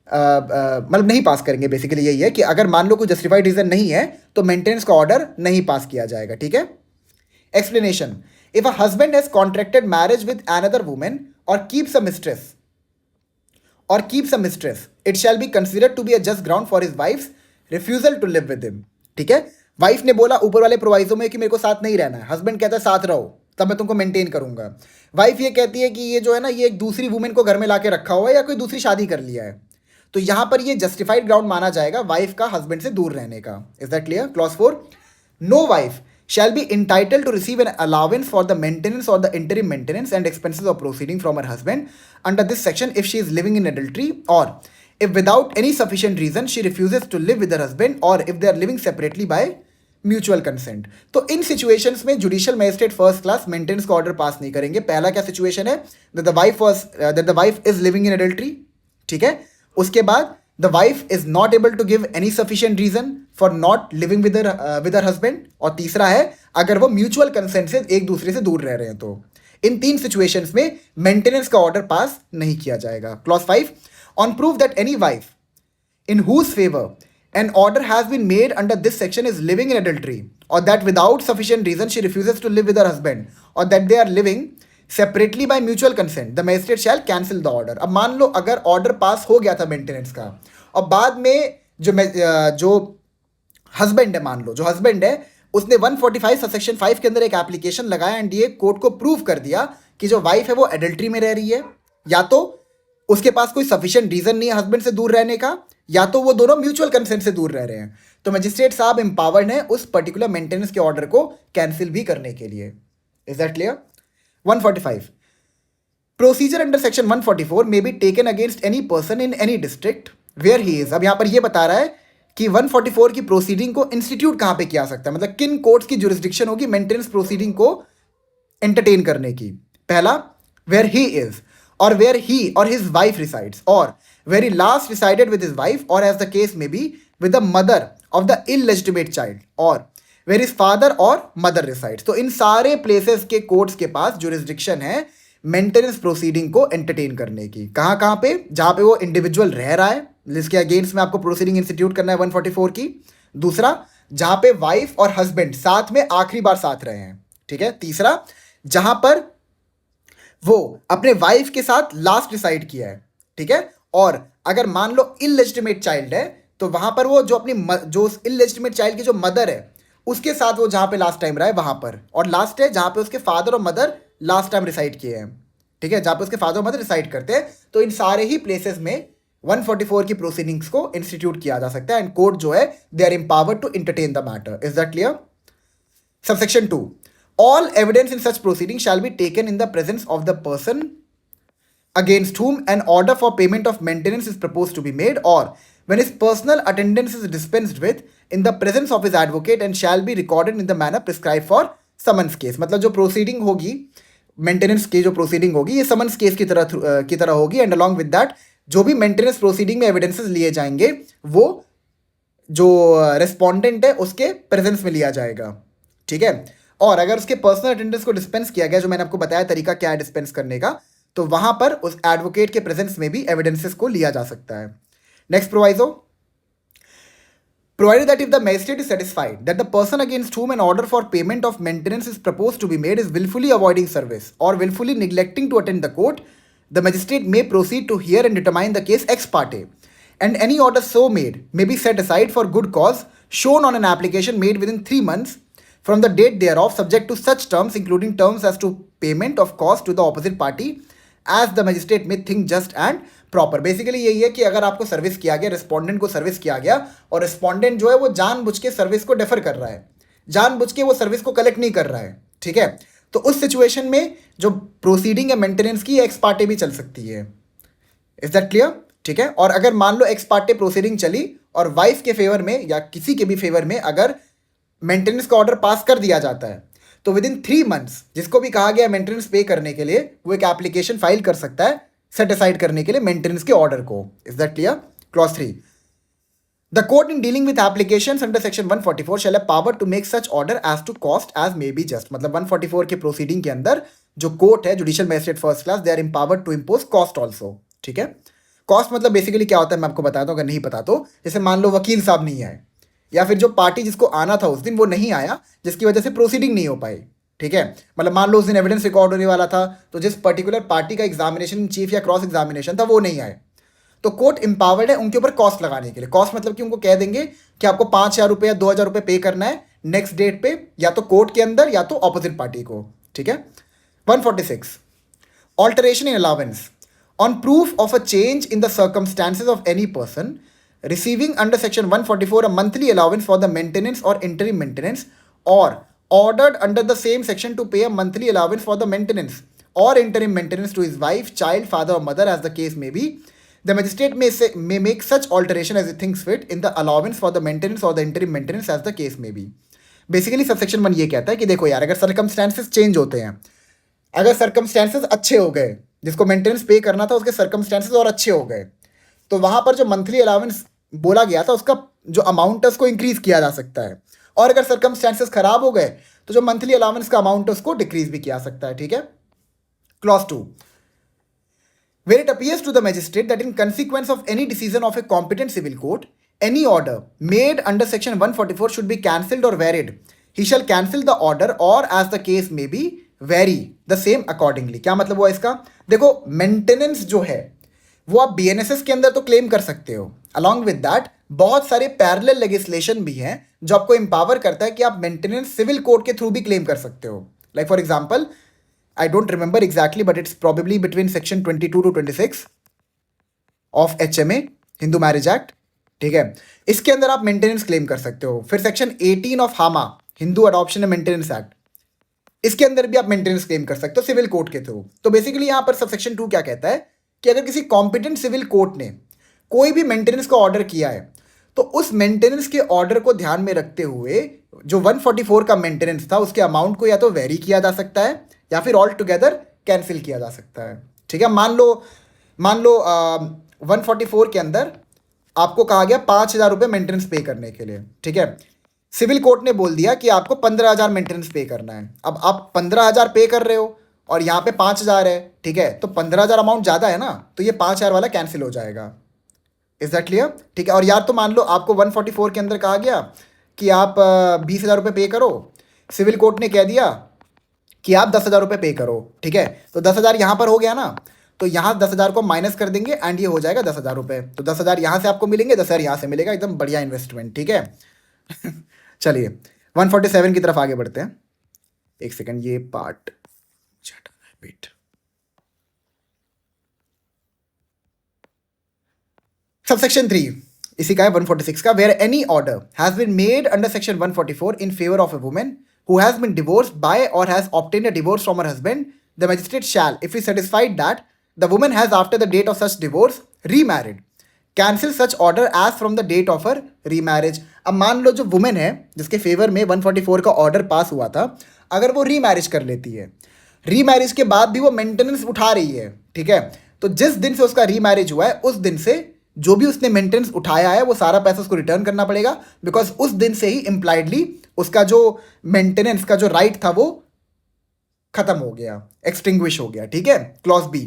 मतलब नहीं पास करेंगे। बेसिकली यही है कि अगर मान लो कोई जस्टिफाइड रीजन नहीं है तो मेंटेनेंस का ऑर्डर नहीं पास किया जाएगा। ठीक है। Explanation, if a husband has contracted marriage with another woman और keeps a mistress it shall be considered to be a just ground for his wife's refusal to live with him. ठीक है। Wife ने बोला ऊपर वाले proviso में कि मेरे को साथ नहीं रहना है, हस्बैंड कहता है साथ रहो तब मैं तुमको मेंटेन करूंगा। वाइफ ये कहती है कि ये जो है ना ये एक दूसरी वुमेन को घर में लाके रखा हुआ है या कोई दूसरी शादी कर लिया है, तो यहां पर ये जस्टिफाइड ग्राउंड माना जाएगा वाइफ का हस्बैंड से दूर रहने का। Is that clear? Clause 4, no wife shall be entitled to receive an allowance for the maintenance or the interim maintenance and expenses of proceeding from her husband under this section if she is living in adultery or if without any sufficient reason she refuses to live with her husband or if they are living separately by mutual consent. तो इन situations में judicial magistrate first class maintenance का order pass नहीं करेंगे। पहला क्या situation है? That the wife is living in adultery. ठीक है। उसके बाद the wife is not able to give any sufficient reason for not living with her husband, और तीसरा है अगर वो म्यूचुअल कंसेंट से एक दूसरे से दूर रह रहे हैं। तो इन तीन सिचुएशंस में मेंटेनेंस का ऑर्डर पास नहीं किया जाएगा। Clause 5, on proof that any wife in whose favor an order has been made under this section is living in adultery or that without sufficient reason she refuses to live with her husband or that they are living separately by mutual consent, the magistrate shall cancel the order। अब मान लो अगर order pass हो गया था maintenance का और बाद में जो हस्बैंड है, मान लो जो हस्बैंड है उसने 145 सेक्शन 5 के अंदर एक एप्लीकेशन लगाया एंड ये कोर्ट को प्रूव कर दिया कि जो वाइफ है वो एडल्ट्री में रह रही है, या तो उसके पास कोई सफिशिएंट रीजन नहीं है हस्बैंड से दूर रहने का, या तो वो दोनों म्यूचुअल कंसेंट से दूर रह रहे हैं, तो मजिस्ट्रेट साहब एम्पावर्ड है उस पर्टिकुलर मेंटेनेंस के ऑर्डर को कैंसिल भी करने के लिए। Is that clear? 145, procedure under section 144 may be taken against any person in any district where he is. अब यहां पर ये बता रहा है कि 144 की प्रोसीडिंग को इंस्टीट्यूट कहां पे किया सकता है, मतलब किन कोर्ट्स की जुरिस्डिक्शन होगी मेंटेनेंस प्रोसीडिंग को एंटरटेन करने की। पहला, where he is or where he or his wife resides or where he last resided with his wife or as the case may be with the mother of the illegitimate child or where his father or mother resides। तो इन सारे places के courts के पास jurisdiction है maintenance proceeding को entertain करने की। कहाँ कहाँ पे? जहाँ पे वो इंडिविजुअल रह रहा है जिसके अगेंस्ट में आपको प्रोसीडिंग इंस्टीट्यूट करना है 144 की। दूसरा, जहाँ पे वाइफ और हस्बैंड साथ में आखिरी बार साथ रहे हैं। ठीक है। तीसरा, जहाँ पर वो अपने वाइफ के साथ लास्ट डिसाइड किया है। ठीक है। और अगर मान लो इलेजिटिमेट चाइल्ड है तो वहां पर वो जो अपनी जो इलेजिटिमेट चाइल्ड की जो मदर है उसके साथ वो जहां पे लास्ट टाइम रहा है वहां पर, और लास्ट है जहां पे उसके फादर और मदर लास्ट टाइम रिसाइड किए हैं। ठीक है। जहां पे उसके फादर और मदर रिसाइड करते हैं, तो इन सारे ही प्लेसेस में 144 की प्रोसीडिंग्स को इंस्टीट्यूट किया जा सकता है एंड कोर्ट जो है they are empowered to entertain the matter. Is that clear? Subsection 2, all evidence in such proceeding shall be taken in the presence of the person against whom an order for payment of maintenance is proposed to be made or when his personal attendance is dispensed with in the presence of his advocate and shall be recorded in the manner prescribed for summons case। मतलब जो proceeding होगी maintenance की, जो proceeding होगी ये summons case की तरह होगी एंड अलॉन्ग विद दैट जो भी मेंटेनेंस प्रोसीडिंग में एविडेंसेस लिए जाएंगे वो जो रेस्पोंडेंट है उसके प्रेजेंस में लिया जाएगा। ठीक है। और अगर उसके पर्सनल अटेंडेंस को डिस्पेंस किया गया, जो मैंने आपको बताया तरीका क्या है डिस्पेंस करने का, तो वहां पर उस एडवोकेट के प्रेजेंस में भी एविडेंसेस को लिया जा सकता है। Next proviso, provided that if the magistrate is satisfied that the person against whom an order for payment of maintenance is proposed to be made is willfully avoiding service or willfully neglecting to attend the court, the magistrate may proceed to hear and determine the case ex parte, and any order so made may be set aside for good cause shown on an application made within 3 months from the date thereof, subject to such terms including terms as to payment of cost to the opposite party as the magistrate may think just and proper. Basically यही है कि अगर आपको service किया गया, respondent को service किया गया और रिस्पोंडेंट जो है वो जानबूझ के सर्विस को डेफर कर रहा है, जानबूझ के वो सर्विस को कलेक्ट नहीं कर रहा है। ठीक है। तो उस सिचुएशन में जो प्रोसीडिंग है मेंटेनेंस की एक्स पार्टे भी चल सकती है। Is that clear? ठीक है। और अगर मान लो एक्स पार्टे प्रोसीडिंग चली और वाइफ के फेवर में या किसी के भी फेवर में अगर मेंटेनेंस का ऑर्डर पास कर दिया जाता है तो विद इन 3 months जिसको भी कहा गया मेंटेनेंस पे करने के लिए वो एक एप्लीकेशन फाइल कर सकता है सेट असाइड करने के लिए मेंटेनेंस के ऑर्डर को। Is that clear? Clause 3, the court in dealing with applications under section 144 shall have power to make such order as to cost as may be just. मतलब 144 के प्रोसीडिंग के अंदर जो कोर्ट है, judicial magistrate first class, they are empowered to impose cost also, ठीक है। Cost मतलब basically क्या होता है मैं आपको बताता हूँ, अगर नहीं पता तो। जैसे मान लो वकील साहब नहीं आए, या फिर जो पार्टी जिसको आना था उस दिन वो नहीं आया, जिसकी वजह से प्रोसीडिंग नहीं हो पाई, ठीक है। मतलब मान लो उस दिन एविडेंस रिकॉर्ड होने वाला था, तो जिस पर्टिकुलर पार्टी का एग्जामिनेशन चीफ या क्रॉस एग्जामिनेशन था वो नहीं आए, तो कोर्ट इंपावर्ड है उनके ऊपर कॉस्ट लगाने के लिए। कॉस्ट मतलब कि उनको कह देंगे कि आपको 5,000 रुपये या 2,000 रुपये पे करना है नेक्स्ट डेट पे, या तो कोर्ट के अंदर या तो ऑपोजिट पार्टी को, ठीक है। 146 alteration in allowance on proof of a change in the circumstances of any person receiving under section 144 a monthly allowance for the maintenance or interim maintenance, or ordered under the same section to pay a monthly allowance for the maintenance or interim maintenance to his wife, child, father or mother as the case may be, the magistrate may make such alteration as he thinks fit in the allowance for the maintenance or the interim maintenance as the case may be. Basically subsection 1 ये कहता है कि देखो यार, अगर circumstances change होते हैं, अगर सर्कमस्टेंसेस अच्छे हो गए, जिसको मेंटेनेंस पे करना था उसके सर्कमस्टेंसेस और अच्छे हो गए, तो वहाँ पर जो मंथली अलाउंस बोला गया था उसका जो अमाउंट है उसको इंक्रीज किया जा सकता है। और अगर सर्कमस्टेंसेस खराब हो गए तो जो मंथली अलाउंस का अमाउंट है उसको डिक्रीज भी किया सकता है, ठीक है। Clause 2, where it appears to the magistrate that in consequence of any decision of a competent civil court, any order made under section 144 should be cancelled or varied, he shall cancel the order or as the case may be vary the same accordingly। क्या मतलब हुआ इसका? देखो, maintenance जो है वो आप BNSS के अंदर तो क्लेम कर सकते हो, अलॉन्ग विद दैट बहुत सारे पैरेलल लेजिस्लेशन भी हैं जो आपको एम्पावर करता है कि आप मेंटेनेंस सिविल कोड के थ्रू भी क्लेम कर सकते हो। Like for example, I don't remember exactly, but it's probably between section 22 to 26 of HMA, Hindu marriage act, ठीक है। इसके अंदर आप मेंटेनेंस क्लेम कर सकते हो। फिर सेक्शन 18 ऑफ हामा, Hindu adoption and maintenance act, इसके अंदर भी आप मेंटेनेंस क्लेम कर सकते हो सिविल कोर्ट के थ्रू। तो बेसिकली यहाँ पर सब सेक्शन 2 क्या कहता है कि अगर किसी कॉम्पिटेंट सिविल कोर्ट ने कोई भी मेंटेनेंस का ऑर्डर किया है, तो उस मेंटेनेंस के ऑर्डर को ध्यान में रखते हुए जो 144 का मेंटेनेंस था उसके अमाउंट को या तो वेरी किया जा सकता है या फिर ऑल टुगेदर कैंसिल किया जा सकता है, ठीक है। मान लो 144 के अंदर आपको कहा गया 5,000 रुपये मेंटेनेंस पे करने के लिए, ठीक है। सिविल कोर्ट ने बोल दिया कि आपको 15,000 मेंटेनेंस पे करना है। अब आप 15,000 पे कर रहे हो और यहाँ पे 5,000 है, ठीक है, तो 15,000 अमाउंट ज़्यादा है ना, तो ये 5,000 वाला कैंसिल हो जाएगा। Is that clear? ठीक है। और यार तो मान लो आपको 144 के अंदर कहा गया कि आप 20,000 रुपये पे करो, सिविल कोर्ट ने कह दिया कि आप 10,000 रुपये पे करो, ठीक है, तो 10,000 यहाँ पर हो गया ना, तो यहाँ 10,000 को माइनस कर देंगे एंड ये हो जाएगा 10,000 रुपये। तो 10,000 यहाँ से आपको मिलेंगे, 10,000 यहाँ से मिलेगा, एकदम बढ़िया इन्वेस्टमेंट, ठीक है। चलिए 147 की तरफ आगे बढ़ते हैं। एक सेकंड, ये पार्ट वेट, सबसेक्शन 3 इसी का है 146 का, where any order has been made under section 144 in favour of a woman who has been divorced by or has obtained a divorce from her husband, the magistrate shall, if he is satisfied that the woman has after the date of such divorce remarried, cancel such order as from the date of her remarriage। अब मान लो जो women है जिसके favour में 144 का order पास हुआ था, अगर वो रीमैरिज कर लेती है, रीमैरिज के बाद भी वो मेंटेनेंस उठा रही है, ठीक है, तो जिस दिन से उसका रीमैरिज हुआ है उस दिन से जो भी उसने मेंटेनेंस उठाया है वो सारा पैसा उसको रिटर्न करना पड़ेगा, बिकॉज उस दिन से ही इम्प्लाइडली उसका जो मेंटेनेंस का जो राइट था वो खत्म हो गया, एक्सटिंग्विश हो गया, ठीक है। Clause B,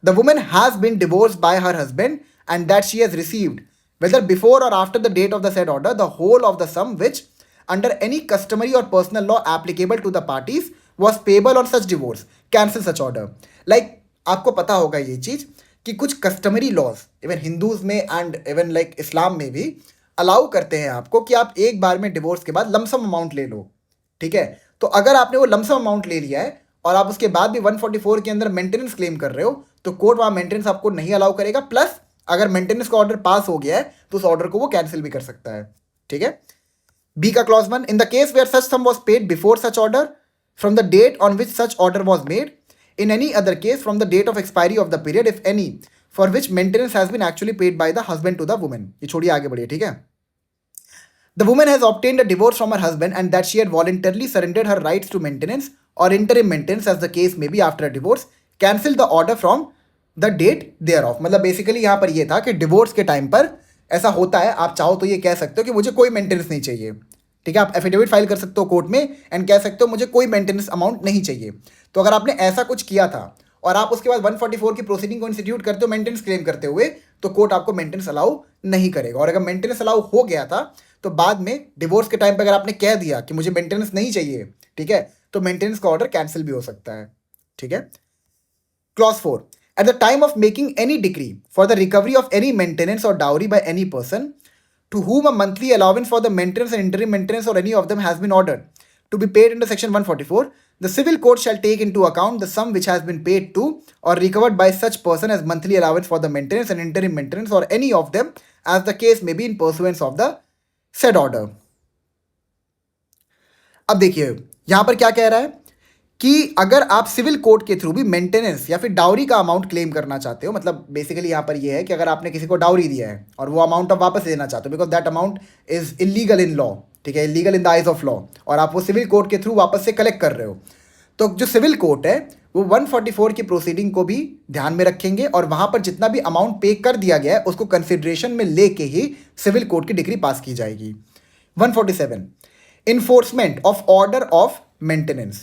the woman has been divorced by her husband and that she has received whether before or after the date of the said order the whole of the sum which under any customary or personal law applicable to the parties was payable on such divorce, cancel such order। like आपको पता होगा ये चीज कि कुछ customary laws even Hindus में and even like इस्लाम में भी अलाउ करते हैं आपको कि आप एक बार में डिवोर्स के बाद लमसम अमाउंट ले लो, ठीक है। तो अगर आपने वो लमसम अमाउंट ले लिया है और आप उसके बाद भी 144 के अंदर मेंटेनेंस क्लेम कर रहे हो, तो कोर्ट वहाँ मेंटेनेंस आपको नहीं अलाउ करेगा, प्लस अगर मेंटेनेंस का ऑर्डर पास हो गया है तो उस ऑर्डर को वो कैंसिल भी कर सकता है, ठीक है। बी का clause 1, in the case where such sum was paid before such order from the date on which such order was made, in any other case from the date of expiry of the period if any for which maintenance has been actually paid by the husband to the woman। ये छोड़िए आगे बढ़िए, ठीक है। The woman has obtained a divorce from her husband and that she had voluntarily surrendered her rights to maintenance or interim maintenance as the case may be after a divorce, cancel the order from the date thereof। मतलब basically यहाँ पर ये था कि divorce के time पर ऐसा होता है, आप चाहो तो ये कह सकते हो कि मुझे कोई मेंटेनेंस नहीं चाहिए, ठीक है, आप एफिडेविट फाइल कर सकते हो कोर्ट में एंड कह सकते हो मुझे कोई मेंटेनेंस अमाउंट नहीं चाहिए। तो अगर आपने ऐसा कुछ किया था और आप उसके बाद 144 की प्रोसीडिंग को इंस्टीट्यूट करते हो मेंटेनेंस क्लेम करते हुए, तो कोर्ट आपको मेंटेनेंस अलाउ नहीं करेगा। और अगर मेंटेनेंस अलाउ हो गया था तो बाद में डिवोर्स के टाइम पे अगर आपने कह दिया कि मुझे मेंटेनेंस नहीं चाहिए, ठीक है, तो मेंटेनेंस का ऑर्डर कैंसिल भी हो सकता है। ठीक है। Clause 4. At the time of making any decree for the recovery of any maintenance or dowry by any person to whom a monthly allowance for the maintenance and interim maintenance or any of them has been ordered to be paid under section 144, the civil court shall take into account the sum which has been paid to or recovered by such person as monthly allowance for the maintenance and interim maintenance or any of them as the case may be in pursuance of the said order. अब देखिए यहां पर क्या कह रहा है कि अगर आप सिविल कोर्ट के थ्रू भी मेंटेनेंस या फिर डाउरी का अमाउंट क्लेम करना चाहते हो, मतलब बेसिकली यहाँ पर ये है कि अगर आपने किसी को डाउरी दिया है और वो अमाउंट आप वापस देना चाहते हो because that amount is illegal in law, ठीक है, illegal in the eyes of law, और आप वो सिविल कोर्ट के थ्रू वापस से कलेक्ट कर रहे हो, तो जो सिविल कोर्ट है वो 144 की प्रोसीडिंग को भी ध्यान में रखेंगे और वहाँ पर जितना भी अमाउंट पे कर दिया गया है उसको कंसिडरेशन में लेके ही सिविल कोर्ट की डिग्री पास की जाएगी। 147. Enforcement of order of maintenance.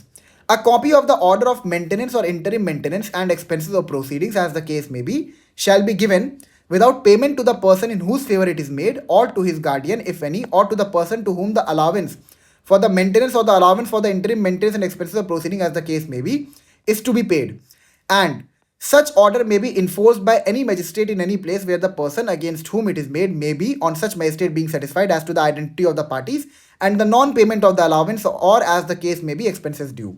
A copy of the order of maintenance or interim maintenance and expenses of proceedings as the case may be shall be given without payment to the person in whose favor it is made or to his guardian if any or to the person to whom the allowance for the maintenance or the allowance for the interim maintenance and expenses of proceeding as the case may be is to be paid, and such order may be enforced by any magistrate in any place where the person against whom it is made may be, on such magistrate being satisfied as to the identity of the parties and the non-payment of the allowance or as the case may be expenses due.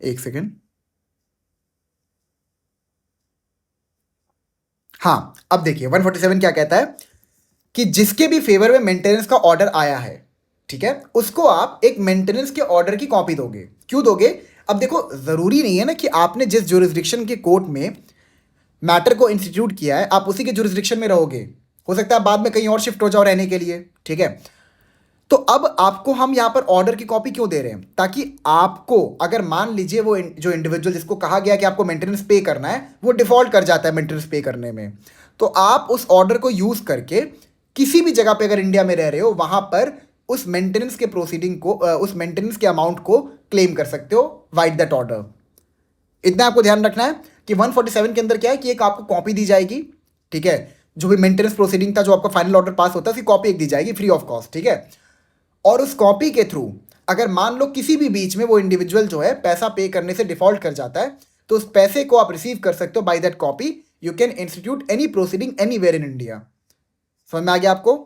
एक second, हाँ अब देखिए 147 क्या कहता है कि जिसके भी फेवर में मेंटेनेंस का ऑर्डर आया है, ठीक है, उसको आप एक मेंटेनेंस के ऑर्डर की कॉपी दोगे। क्यों दोगे? अब देखो जरूरी नहीं है ना कि आपने जिस ज्यूरिसडिक्शन के कोर्ट में मैटर को इंस्टीट्यूट किया है आप उसी के ज्यूरिसडिक्शन में रहोगे, हो सकता है बाद में कहीं और शिफ्ट हो जाओ रहने के लिए, ठीक है। तो अब आपको हम यहाँ पर ऑर्डर की कॉपी क्यों दे रहे हैं? ताकि आपको अगर मान लीजिए वो जो इंडिविजुअल जिसको कहा गया कि आपको मेंटेनेंस पे करना है वो डिफॉल्ट कर जाता है मेंटेनेंस पे करने में, तो आप उस ऑर्डर को यूज करके किसी भी जगह पे अगर इंडिया में रह रहे हो वहां पर उस मेंटेनेंस के प्रोसीडिंग को उस मेंटेनेंस के अमाउंट को क्लेम कर सकते हो वाइड दैट ऑर्डर। इतना आपको ध्यान रखना है कि 147 के अंदर क्या है कि एक आपको कॉपी दी जाएगी, ठीक है, जो भी मेंटेनेंस प्रोसीडिंग था जो आपका फाइनल ऑर्डर पास होता है उसकी कॉपी एक दी जाएगी फ्री ऑफ कॉस्ट, ठीक है। और उस कॉपी के थ्रू अगर मान लो किसी भी बीच में वो इंडिविजुअल जो है पैसा पे करने से डिफॉल्ट कर जाता है तो उस पैसे को आप रिसीव कर सकते हो by that copy. You can institute any proceeding anywhere in India. समझ में आ गया आपको?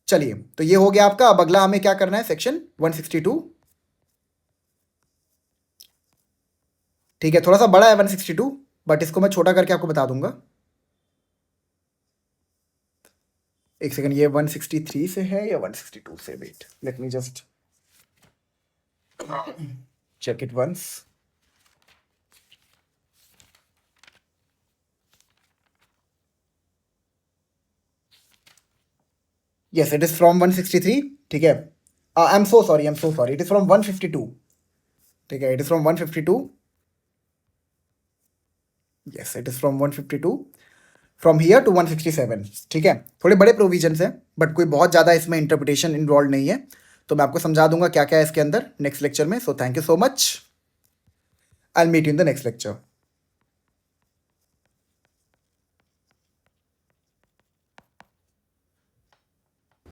चलिए तो ये हो गया आपका। अब अगला हमें क्या करना है, सेक्शन 162, ठीक है, थोड़ा सा बड़ा है 162 बट इसको मैं छोटा करके आपको बता दूंगा। एक सेकंड, ये 163 से है या 162 से? Wait, let me just check it once. Yes, it is from 163, ठीक है। I'm so sorry, it is from 152, ठीक है, it is from 152. Yes, it is from 152 from here to 167, ठीक है। थोड़े बड़े प्रोविजंस हैं बट कोई बहुत ज़्यादा इसमें इंटरप्रिटेशन इन्वॉल्व नहीं है, तो मैं आपको समझा दूंगा क्या क्या है इसके अंदर नेक्स्ट लेक्चर में। So thank you so much, I will meet you in the next lecture.